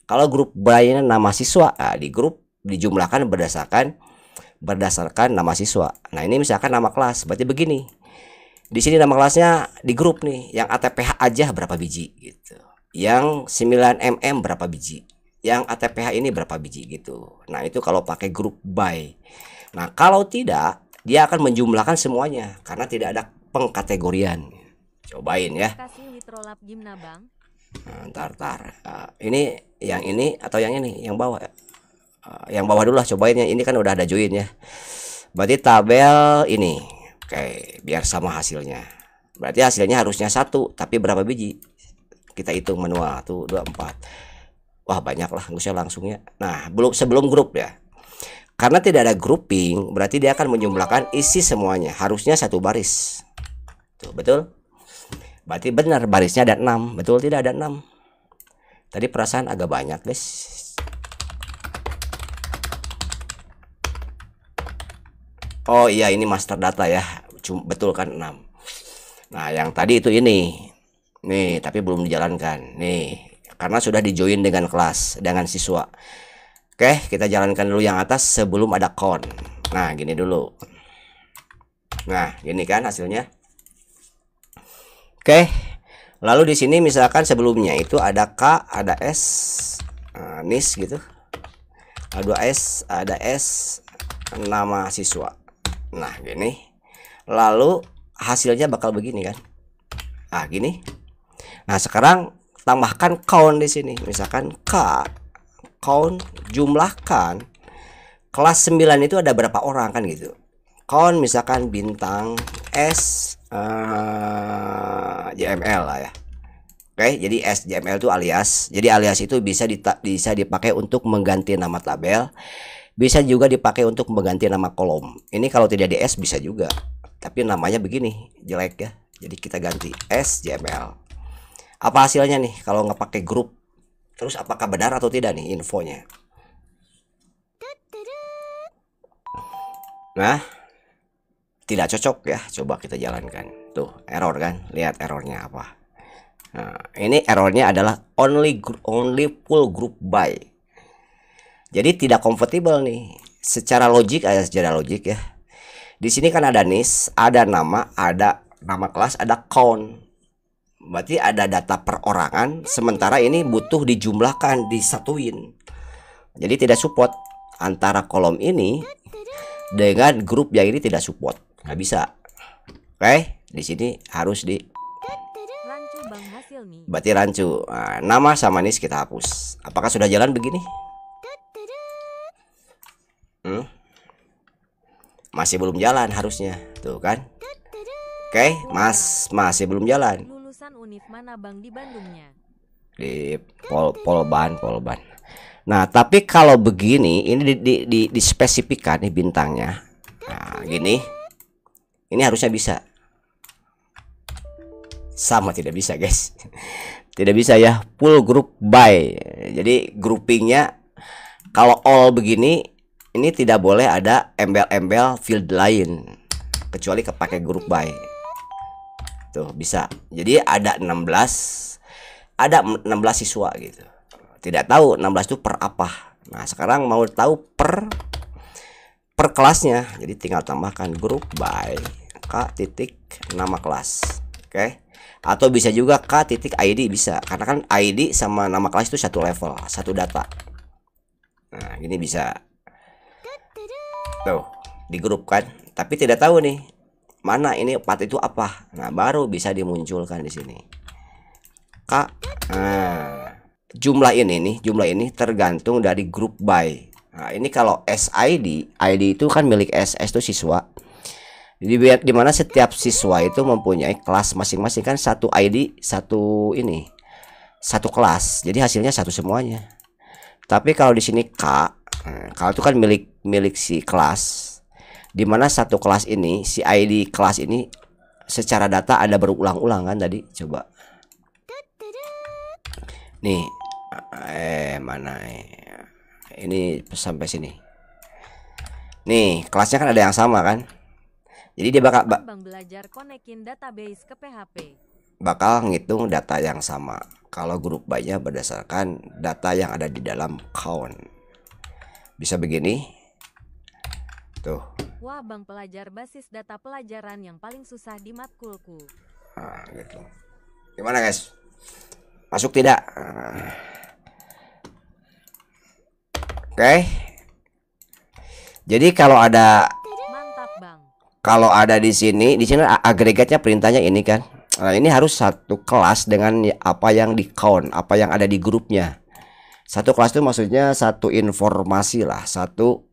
Kalau grup by nama siswa, nah, di grup dijumlahkan berdasarkan nama siswa. Nah, ini misalkan nama kelas, berarti begini. Di sini nama kelasnya di grup nih, yang ATPH aja berapa biji gitu. Yang 9mm berapa biji. Yang ATPH ini berapa biji gitu. Nah, itu kalau pakai grup by. Nah, kalau tidak, dia akan menjumlahkan semuanya karena tidak ada pengkategorian. Cobain ya.
Kasih Witrolab Gimna, Bang.
Nah, ntar. Ini yang ini atau yang ini, yang bawah. Yang bawah dulu lah cobain ya. Ini kan udah ada join ya. Berarti tabel ini. Oke, biar sama hasilnya. Berarti hasilnya harusnya 1, tapi berapa biji? Kita hitung manual. Tuh 2 4. Wah, banyak lah, nggak usah langsung ya. Nah, sebelum grup ya. Karena tidak ada grouping, berarti dia akan menjumlahkan isi semuanya. Harusnya satu baris. Tuh, betul? Berarti benar barisnya ada 6. Betul tidak ada 6? Tadi perasaan agak banyak, guys. Oh iya, ini master data ya. Betul kan 6. Nah, yang tadi itu ini. Nih, tapi belum dijalankan. Nih, karena sudah di-join dengan kelas, dengan siswa. Oke, kita jalankan dulu yang atas sebelum ada count. Nah, gini dulu. Nah, gini kan hasilnya. Oke. Lalu di sini misalkan sebelumnya itu ada K, ada S, NIS gitu. Ada S, nama siswa. Nah, gini. Lalu hasilnya bakal begini kan. Ah, gini. Nah, sekarang tambahkan count di sini. Misalkan K, count, jumlahkan kelas 9 itu ada berapa orang kan gitu. Count misalkan bintang S JML lah ya. Oke, jadi S JML itu alias. Jadi alias itu bisa dipakai untuk mengganti nama tabel, bisa juga dipakai untuk mengganti nama kolom. Ini kalau tidak di S bisa juga. Tapi namanya begini, jelek ya. Jadi kita ganti S JML. Apa hasilnya nih kalau nggak pakai grup? Terus apakah benar atau tidak nih infonya? Nah, tidak cocok ya. Coba kita jalankan. Tuh, error kan? Lihat errornya apa. Nah, ini errornya adalah only full group by. Jadi tidak compatible nih. Secara logik ya. Di sini kan ada NIS, ada nama kelas, ada count. Berarti ada data perorangan, sementara ini butuh dijumlahkan, disatuin. Jadi tidak support antara kolom ini dengan grup yang ini, tidak support, nggak bisa. Oke, di sini harus di
Rancu Bang hasil nih.
berarti rancu. Nah, nama sama NIS kita hapus. Apakah sudah jalan begini? Masih belum jalan harusnya, tuh kan? Oke, masih belum jalan.
Lulusan univ mana Bang di Bandungnya?
Di Polban. Nah, tapi kalau begini ini dispesifikkan nih bintangnya. Nah, gini. Ini harusnya bisa. Sama tidak bisa, guys. Tidak bisa ya, full group by. Jadi groupingnya kalau all begini, ini tidak boleh ada embel-embel field lain kecuali kepake group by. Tuh bisa. Jadi ada 16 siswa gitu. Tidak tahu 16 itu per apa. Nah, sekarang mau tahu per kelasnya. Jadi tinggal tambahkan group by K titik nama kelas. Oke. Atau bisa juga K titik ID bisa. Karena kan ID sama nama kelas itu satu level, satu data. Nah, gini bisa. Tuh, di grup kan. Tapi tidak tahu nih mana ini part itu apa. Nah, baru bisa dimunculkan di sini. K. Nah, jumlah ini tergantung dari group by. Nah, ini kalau SID, ID itu kan milik S itu siswa. Jadi di mana setiap siswa itu mempunyai kelas masing-masing kan, satu ID, satu kelas. Jadi hasilnya satu semuanya. Tapi kalau di sini K, kalau itu kan milik si kelas. Di mana satu kelas ini, si ID kelas ini secara data ada berulang-ulang kan tadi. Coba. Nih. Mana ini sampai sini. Nih, kelasnya kan ada yang sama kan? Jadi dia bakal
Bang belajar konekin database ke PHP.
Bakal ngitung data yang sama. Kalau grup by-nya berdasarkan data yang ada di dalam count. Bisa begini. Tuh.
Wah, Bang pelajar basis data pelajaran yang paling susah di matkulku.
Nah, gitu. Gimana, guys? Masuk tidak? Oke. Jadi kalau ada
Mantap, Bang.
Kalau ada di sini agregatnya perintahnya ini kan. Nah, ini harus satu kelas dengan apa yang di count, apa yang ada di grupnya. Satu kelas itu maksudnya satu informasi lah, satu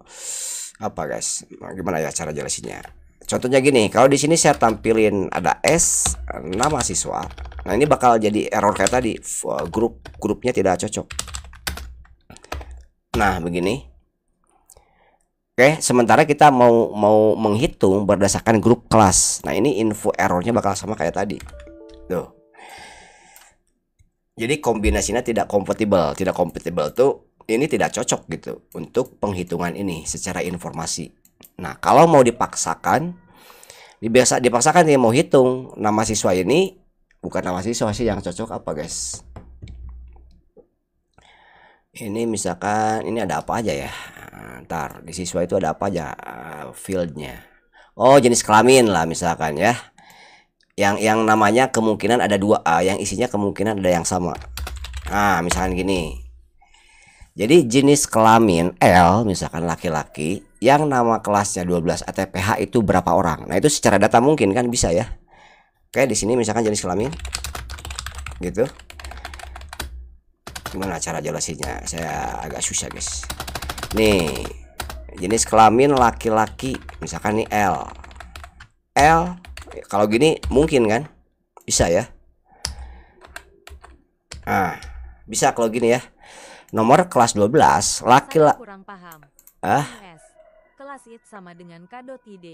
apa guys? Gimana ya cara jelasinnya? Contohnya gini, kalau di sini saya tampilin ada S nama siswa. Nah, ini bakal jadi error kayak tadi, grupnya tidak cocok. Nah, begini. Oke, sementara kita mau menghitung berdasarkan grup kelas. Nah, ini info errornya bakal sama kayak tadi. Tuh. Jadi kombinasinya tidak kompatibel. Tidak kompatibel tuh ini tidak cocok gitu untuk penghitungan ini secara informasi. Nah, kalau mau dipaksakan Dipaksakan dia mau hitung nama siswa ini, bukan nama siswa sih yang cocok apa guys. Ini misalkan ini ada apa aja ya, ntar di siswa itu ada apa aja fieldnya. Oh, jenis kelamin lah misalkan ya, yang namanya kemungkinan ada dua, yang isinya kemungkinan ada yang sama. Nah misalkan gini, jadi jenis kelamin L misalkan laki-laki yang nama kelasnya 12 ATPH itu berapa orang. Nah itu secara data mungkin kan bisa ya. Oke, di sini misalkan jenis kelamin gitu. Gimana cara jelasinnya? Saya agak susah guys. Nih jenis kelamin laki-laki misalkan nih L. Kalau gini mungkin kan bisa ya. Nah bisa kalau gini ya. Nomor kelas 12 laki-laki.
Kurang paham. Kelas it sama dengan K.id.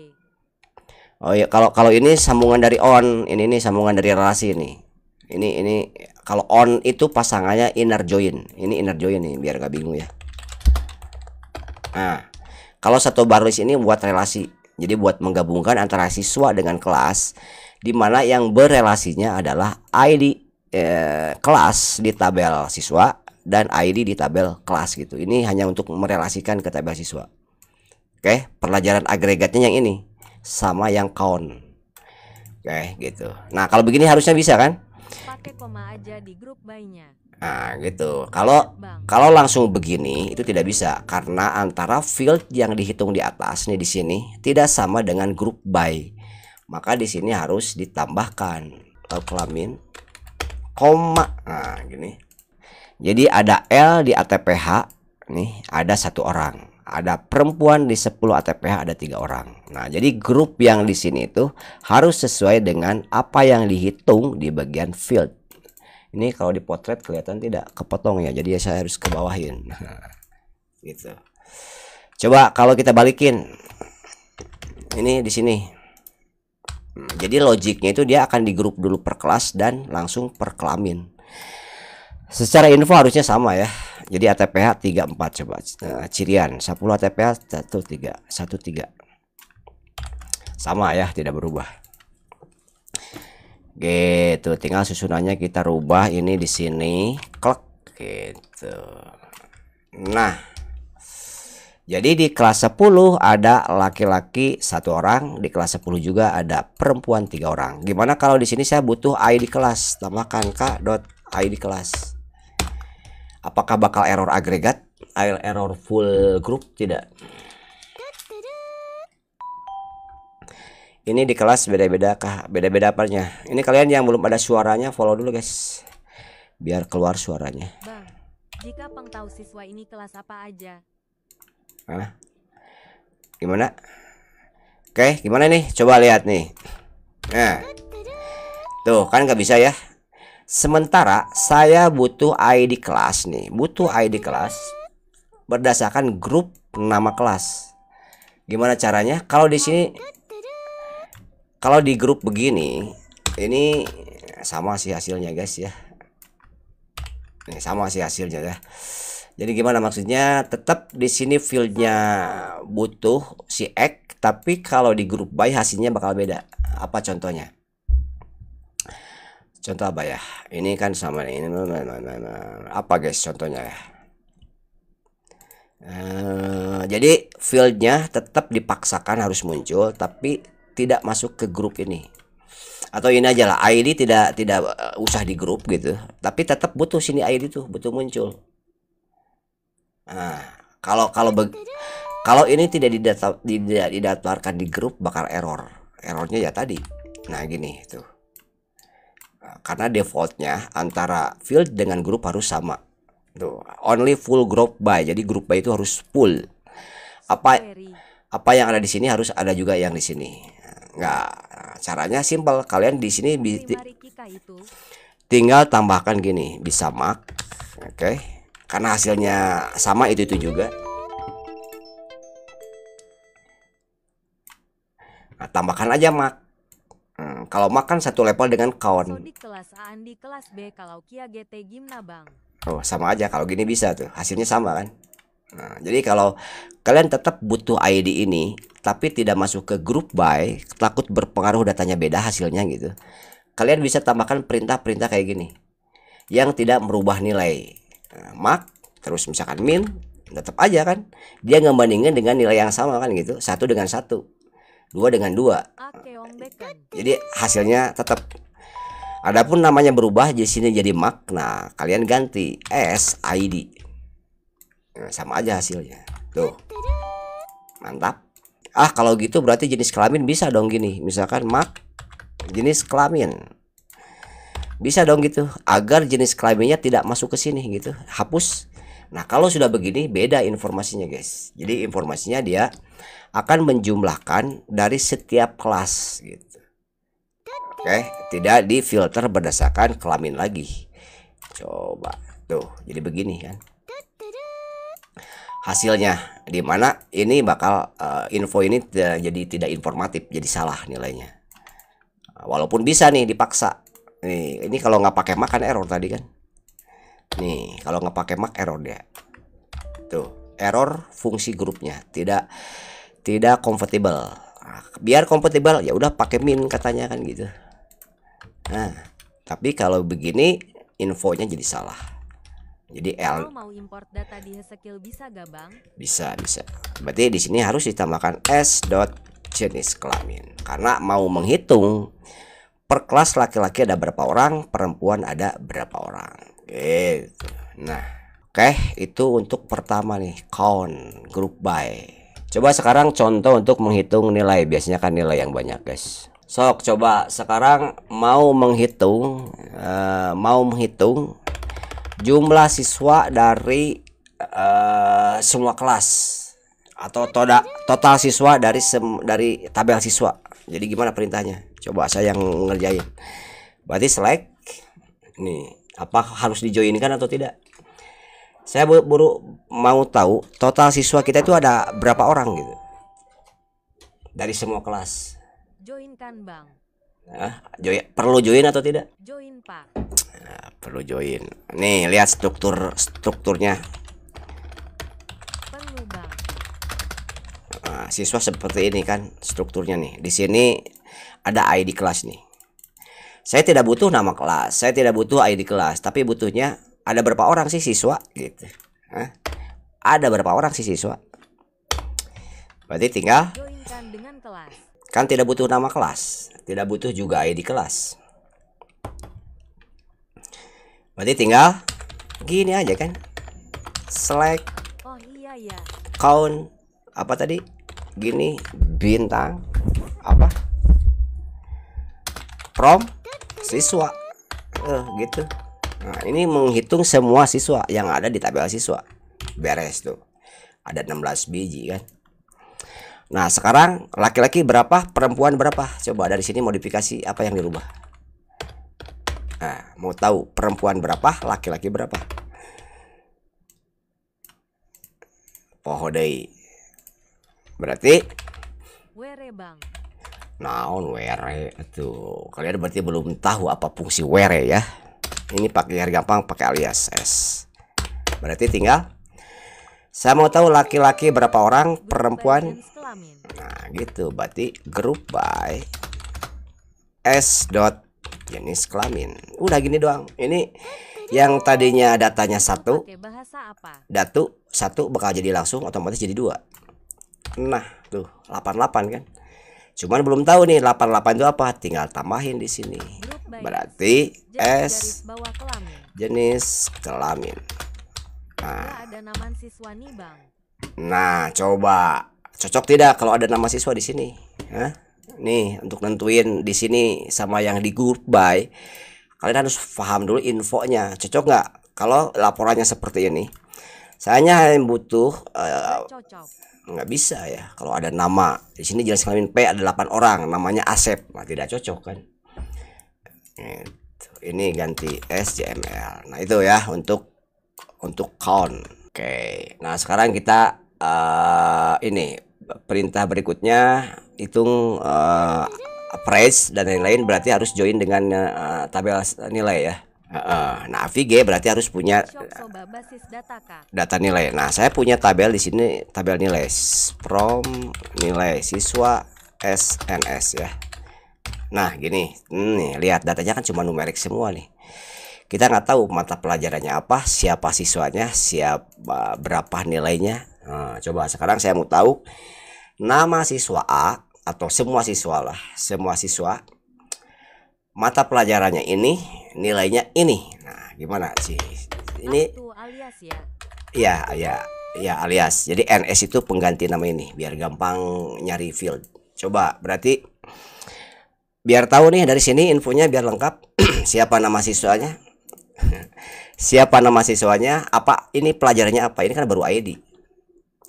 Oh ya, kalau ini sambungan dari on, ini nih sambungan dari relasi nih. Ini kalau on itu pasangannya inner join. Ini inner join nih biar gak bingung ya. Nah, kalau satu baris ini buat relasi. Jadi buat menggabungkan antara siswa dengan kelas, di mana yang berelasinya adalah ID kelas di tabel siswa dan ID di tabel kelas gitu. Ini hanya untuk merelasikan ke tabel siswa. Oke, pelajaran agregatnya yang ini sama yang count. Oke, gitu. Nah, kalau begini harusnya bisa kan?
Pakai koma aja di grup by-nya.
Nah, gitu. Kalau langsung begini itu tidak bisa karena antara field yang dihitung di atas nih di sini tidak sama dengan grup by. Maka di sini harus ditambahkan kelamin koma. Nah, gini. Jadi ada L di ATPH nih ada 1 orang. Ada perempuan di 10 ATPH ada 3 orang. Nah, jadi grup yang di sini itu harus sesuai dengan apa yang dihitung di bagian field. Ini kalau dipotret kelihatan tidak kepotong ya. Jadi saya harus ke bawahin. Gitu. Coba kalau kita balikin. Ini di sini. Jadi logiknya itu dia akan digrup dulu per kelas dan langsung per kelamin. Secara info harusnya sama ya. Jadi ATPH 34 coba. Cirian 10 ATPH 13 sama ya, tidak berubah. Gitu, tinggal susunannya kita rubah ini di sini, klik gitu. Nah, jadi di kelas 10 ada laki-laki 1 orang, di kelas 10 juga ada perempuan 3 orang. Gimana kalau di sini saya butuh ID kelas, tambahkan k.id kelas. Apakah bakal error agregat, error full group? Tidak. Ini di kelas beda-beda kah? Beda-beda apanya? Ini kalian yang belum ada suaranya follow dulu guys, biar keluar suaranya.
Bang, jika Peng tahu siswa ini kelas apa aja?
Hah? Gimana? Oke, gimana nih? Coba lihat nih. Nah, tuh kan nggak bisa ya. Sementara saya butuh ID kelas nih, butuh ID kelas berdasarkan grup nama kelas. Gimana caranya? Kalau di sini, kalau di grup begini, ini sama sih hasilnya guys ya. Ini sama sih hasilnya ya. Jadi gimana maksudnya? Tetap di sini fieldnya butuh si X, tapi kalau di grup by hasilnya bakal beda. Apa contohnya? Contoh apa ya? Ini kan sama ini. Apa guys contohnya ya? Jadi fieldnya tetap dipaksakan harus muncul, tapi tidak masuk ke grup ini. Atau ini aja lah, ID tidak usah di grup gitu, tapi tetap butuh sini ID tuh butuh muncul. Nah, kalau ini tidak didaftarkan di grup bakal errornya ya tadi. Nah gini tuh, karena defaultnya antara field dengan grup harus sama tuh, only full group by. Jadi grup by itu harus full. Apa yang ada di sini harus ada juga yang di sini. Nggak, caranya simpel. Kalian di sini tinggal tambahkan gini, bisa mak. Oke, karena hasilnya sama itu juga. Nah, tambahkan aja mak. Kalau makan satu level dengan kawan.
Sodik kelas A di kelas B kalau Kia GT Gimna Bang.
Oh sama aja, kalau gini bisa tuh hasilnya sama kan. Nah, jadi kalau kalian tetap butuh ID ini, tapi tidak masuk ke grup by, takut berpengaruh datanya beda hasilnya gitu. Kalian bisa tambahkan perintah-perintah kayak gini, yang tidak merubah nilai. Mark, terus misalkan min, tetap aja kan. Dia ngebandingin dengan nilai yang sama kan gitu, 1 dengan 1, 2 dengan 2. Jadi hasilnya tetap. Adapun namanya berubah di sini jadi mark, nah kalian ganti s ID. Nah, sama aja hasilnya. Tuh. Mantap. Kalau gitu berarti jenis kelamin bisa dong gini. Misalkan mark jenis kelamin. Bisa dong gitu. Agar jenis kelaminnya tidak masuk ke sini gitu. Hapus. Nah, kalau sudah begini beda informasinya, guys. Jadi informasinya dia akan menjumlahkan dari setiap kelas gitu. Oke, tidak difilter berdasarkan kelamin lagi. Coba tuh, jadi begini kan hasilnya, dimana ini bakal info ini jadi tidak informatif, jadi salah nilainya. Walaupun bisa nih dipaksa. Nih, ini kalau nggak pakai mak kan error tadi kan. Nih, kalau nggak pakai mak error dia. Tuh, error fungsi grupnya tidak compatible. Biar compatible ya udah pakai min katanya kan gitu. Nah, tapi kalau begini infonya jadi salah. Jadi
mau import data di skill bisa gak, Bang?
Bisa. Berarti di sini harus ditambahkan s dot jenis kelamin karena mau menghitung per kelas laki-laki ada berapa orang, perempuan ada berapa orang. Gitu. Nah, oke, itu untuk pertama nih, count group by. Coba sekarang contoh untuk menghitung nilai. Biasanya kan nilai yang banyak, guys. Sok coba sekarang mau menghitung jumlah siswa dari semua kelas atau total siswa dari tabel siswa. Jadi gimana perintahnya? Coba saya yang ngerjain. Berarti select nih, apa harus dijoinkan atau tidak? Saya baru mau tahu total siswa kita itu ada berapa orang gitu dari semua kelas.
Joinkan, Bang.
Perlu join atau tidak?
Join, Pak.
Nah, perlu join. Nih, lihat strukturnya.
Perlu, Bang.
Nah, siswa seperti ini kan strukturnya nih. Di sini ada ID kelas nih. Saya tidak butuh nama kelas, saya tidak butuh ID kelas, tapi butuhnya ada berapa orang sih siswa gitu. Ada berapa orang sih siswa? Berarti tinggal
joinkan dengan kelas.
Kan tidak butuh nama kelas, tidak butuh juga ID kelas. Berarti tinggal gini aja kan. Select.
Oh iya ya.
Count apa tadi? Gini bintang apa? From siswa. Gitu. Nah, ini menghitung semua siswa yang ada di tabel siswa. Beres tuh. Ada 16 biji kan. Nah, sekarang laki-laki berapa, perempuan berapa? Coba dari sini modifikasi apa yang dirubah. Nah, mau tahu perempuan berapa, laki-laki berapa? Pohodei. Berarti
were, Bang.
naon were tuh. Kalian berarti belum tahu apa fungsi were ya. Ini pakai yang gampang, pakai alias s. Berarti tinggal saya mau tahu laki-laki berapa orang, perempuan. Nah, gitu. Berarti group by s dot jenis kelamin. Udah gini doang. Ini yang tadinya datanya 1, datu 1 bakal jadi langsung otomatis jadi 2. Nah, tuh 88 kan. Cuman belum tahu nih 88 itu apa, tinggal tambahin di sini. Berarti s jenis kelamin. Nah,
ada nama siswa nih, Bang.
Nah, coba cocok tidak kalau ada nama siswa di sini? Nih, untuk nentuin di sini sama yang di group by, kalian harus paham dulu infonya. Cocok nggak? Kalau laporannya seperti ini, saya hanya butuh nggak bisa ya. Kalau ada nama di sini jenis kelamin P ada 8 orang, namanya Asep, nah, tidak cocok kan? Ini ganti SJML. Nah, itu ya untuk count. Oke, nah sekarang kita ini perintah berikutnya hitung price dan lain-lain, berarti harus join dengan tabel nilai ya. Nah, VG berarti harus punya
Shop Soba basis data Kak.
data nilai. Nah, saya punya tabel di sini, tabel nilai from nilai siswa SNS ya. Nah, gini, nih lihat datanya kan cuma numerik semua nih. Kita nggak tahu mata pelajarannya apa, siapa siswanya, siapa berapa nilainya. Nah, coba sekarang saya mau tahu nama siswa A atau semua siswa lah, semua siswa. Mata pelajarannya ini, nilainya ini. Nah, gimana sih? Ini
Aktu alias ya.
ya alias. Jadi NS itu pengganti nama ini biar gampang nyari field. Coba berarti biar tahu nih dari sini infonya biar lengkap. Siapa nama siswanya? Siapa nama siswanya? Apa ini pelajarannya apa? Ini kan baru ID.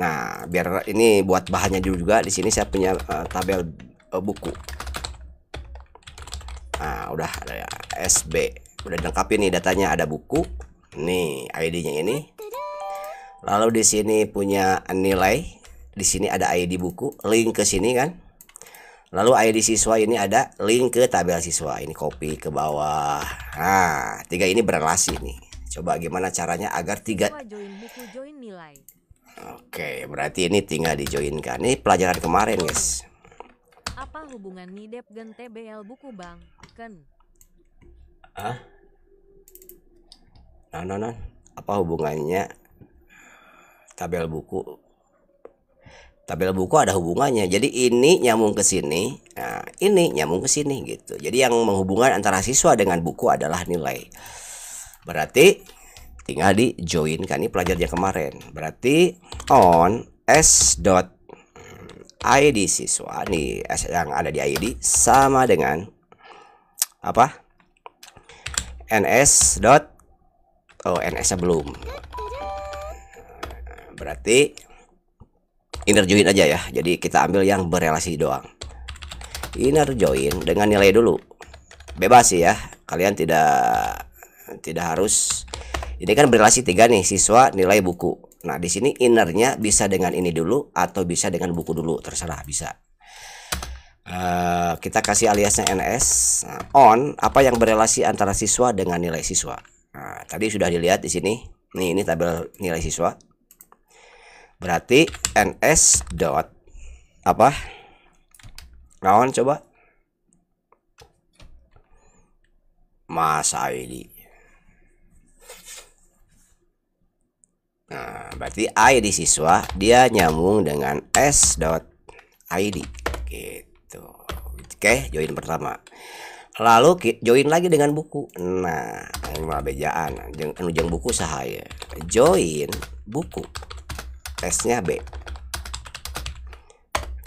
Nah, biar ini buat bahannya dulu juga di sini saya punya tabel buku. Nah, udah ada ya, SB. Udah dilengkapi nih datanya, ada buku. Nih, ID-nya ini. Lalu di sini punya nilai. Di sini ada ID buku, link ke sini kan. Lalu ID siswa ini ada link ke tabel siswa. Ini copy ke bawah. Nah, tiga ini berrelasi nih. Coba gimana caranya agar tiga.
Siswa join buku join nilai.
Oke, berarti ini tinggal dijoinkan. Ini pelajaran kemarin, guys.
Apa hubungan nidep gen TBL buku bang? Ken.
Nah. Apa hubungannya tabel buku? Tabel buku ada hubungannya. Jadi ini nyambung ke sini. Nah, ini nyambung ke sini gitu. Jadi yang menghubungkan antara siswa dengan buku adalah nilai. Berarti tinggal di joinkan. Ini pelajaran yang kemarin. Berarti on s.id siswa nih, S yang ada di ID sama dengan apa? ns. ns-nya belum. Berarti inner join aja ya. Jadi kita ambil yang berelasi doang. Inner join dengan nilai dulu. Bebas sih ya. Kalian tidak harus. Ini kan berelasi 3 nih, siswa, nilai, buku. Nah, di sini innernya bisa dengan ini dulu atau bisa dengan buku dulu, terserah bisa. Kita kasih aliasnya ns. Nah, on apa yang berelasi antara siswa dengan nilai siswa. Nah, tadi sudah dilihat di sini. Nih, ini tabel nilai siswa. Berarti ns dot apa? Naon coba? Mas ID. Nah, berarti ID siswa dia nyambung dengan s.id gitu. Oke, join pertama. Lalu join lagi dengan buku. Nah, ini mah bejaan. Jeung buku sahaya. Join buku. S-nya B.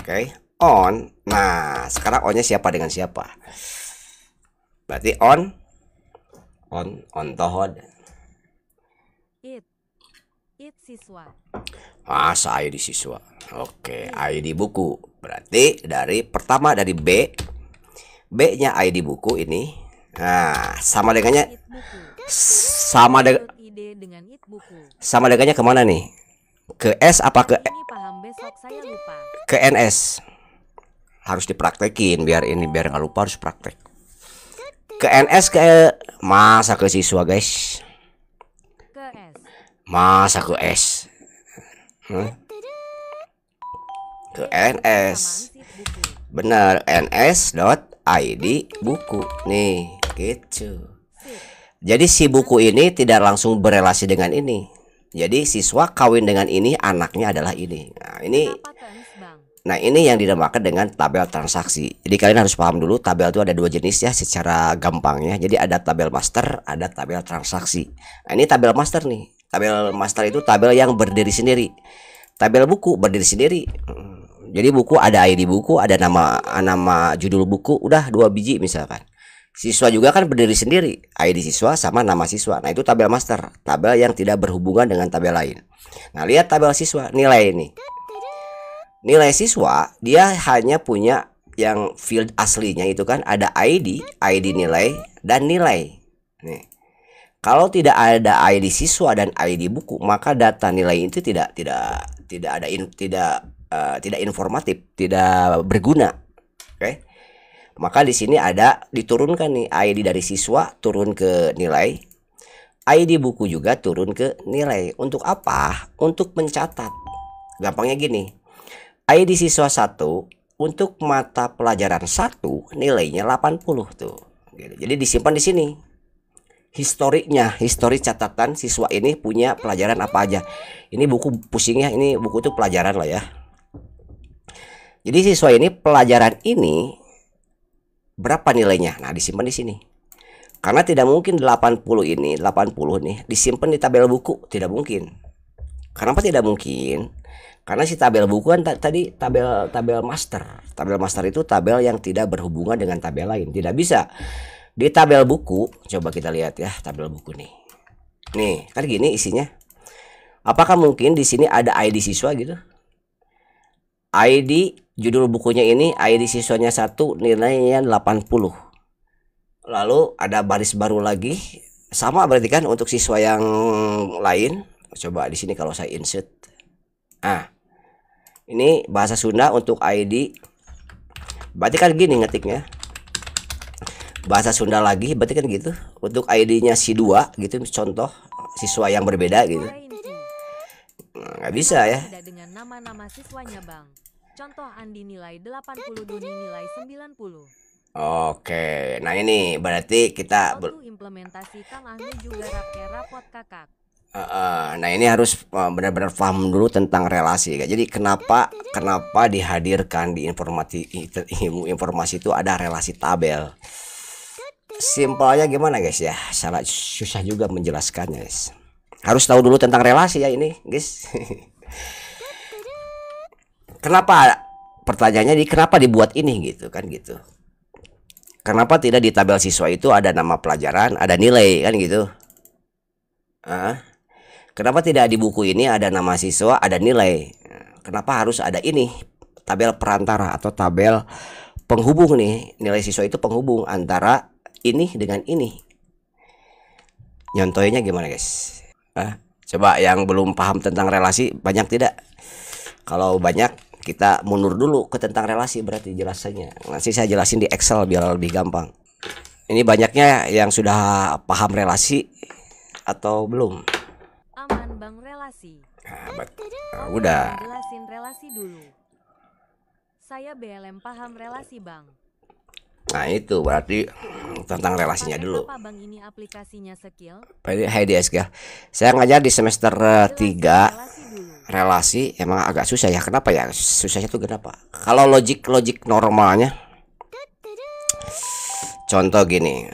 Oke, on. Nah, sekarang on-nya siapa dengan siapa? Berarti on tohod.
It siswa.
Masa ID siswa. Oke, ID buku. Berarti dari pertama dari B. B-nya ID buku ini. Nah, sama dengannya
It buku.
dengan
it buku.
sama dengannya kemana nih? Ke S apa ke
Ini paham besok saya lupa.
ke NS? Harus dipraktekin biar nggak lupa, harus praktek. Ke NS ke masa ke siswa, guys.
Ke S.
Masa ke S. Ke NS.
Samaan sit buku.
Bener, ns.id buku. Nih, gitu. Jadi si buku ini tidak langsung berelasi dengan ini. Jadi siswa kawin dengan ini, anaknya adalah ini.
Kenapa ke Ns, Bang?
Nah, ini yang dinamakan dengan tabel transaksi. Jadi kalian harus paham dulu, tabel itu ada 2 jenis ya secara gampangnya. Jadi ada tabel master, ada tabel transaksi. Nah, ini tabel master nih. Tabel master itu tabel yang berdiri sendiri. Tabel buku berdiri sendiri. Jadi buku ada ID buku, ada nama judul buku, udah 2 biji misalkan. Siswa juga kan berdiri sendiri, ID siswa sama nama siswa. Nah, itu tabel master, tabel yang tidak berhubungan dengan tabel lain. Nah, lihat tabel siswa, nilai ini. Nilai siswa dia hanya punya yang field aslinya itu kan ada ID nilai dan nilai. Nih. Kalau tidak ada ID siswa dan ID buku, maka data nilai itu tidak informatif, tidak berguna. Oke. Maka di sini ada diturunkan nih ID dari siswa turun ke nilai, ID buku juga turun ke nilai. Untuk apa? Untuk mencatat. Gampangnya gini. ID siswa 1 untuk mata pelajaran 1 nilainya 80 tuh. Jadi disimpan di sini. Historinya, histori catatan siswa ini punya pelajaran apa aja. Ini buku pusingnya, ini buku tuh pelajaran lah ya. Jadi siswa ini pelajaran ini berapa nilainya? Nah, disimpan di sini. Karena tidak mungkin 80 nih disimpan di tabel buku, tidak mungkin. Kenapa tidak mungkin? Karena si tabel buku kan tadi tabel master. Tabel master itu tabel yang tidak berhubungan dengan tabel lain. Tidak bisa. Di tabel buku, coba kita lihat ya tabel buku nih. Nih, kan gini isinya. Apakah mungkin di sini ada ID siswa gitu? ID judul bukunya ini ID siswanya 1 nilainya 80. Lalu ada baris baru lagi, sama berarti kan untuk siswa yang lain. Coba di sini kalau saya insert. Ah, ini bahasa Sunda untuk ID. Berarti kan gini ngetiknya. Bahasa Sunda lagi, berarti kan gitu. Untuk ID-nya si 2 gitu, contoh siswa yang berbeda gitu. Nggak bisa ya.
Tidak dengan nama-nama siswanya, Bang. Contoh Andi nilai 80, Doni nilai 90.
Oke, nah ini berarti kita
implementasi Kang Ahnu juga rapot kakak.
Nah ini harus benar-benar paham dulu tentang relasi. Jadi kenapa dihadirkan di informasi itu ada relasi tabel. Simpelnya gimana guys ya? Sangat susah juga menjelaskannya guys. Harus tahu dulu tentang relasi ya ini guys. Kenapa? Pertanyaannya kenapa dibuat ini gitu kan gitu. Kenapa tidak di tabel siswa itu ada nama pelajaran, ada nilai kan gitu? Kenapa tidak di buku ini ada nama siswa, ada nilai? Kenapa harus ada ini tabel perantara atau tabel penghubung nih? Nilai siswa itu penghubung antara ini dengan ini. Nyontohnya gimana guys? Coba yang belum paham tentang relasi banyak tidak? Kalau banyak kita mundur dulu ke tentang relasi berarti jelasannya. Nanti saya jelasin di Excel biar lebih gampang. Ini banyaknya yang sudah paham relasi atau belum?
Aman Bang relasi.
Udah.
Jelasin relasi dulu. Saya BLM paham relasi Bang.
Nah itu berarti tentang relasinya dulu.
Apa Bang ini aplikasinya skill?
Hai DSG. Saya ngajar di semester 3. Relasi emang agak susah ya. Kenapa ya? Susahnya tuh kenapa? Kalau logik normalnya, contoh gini,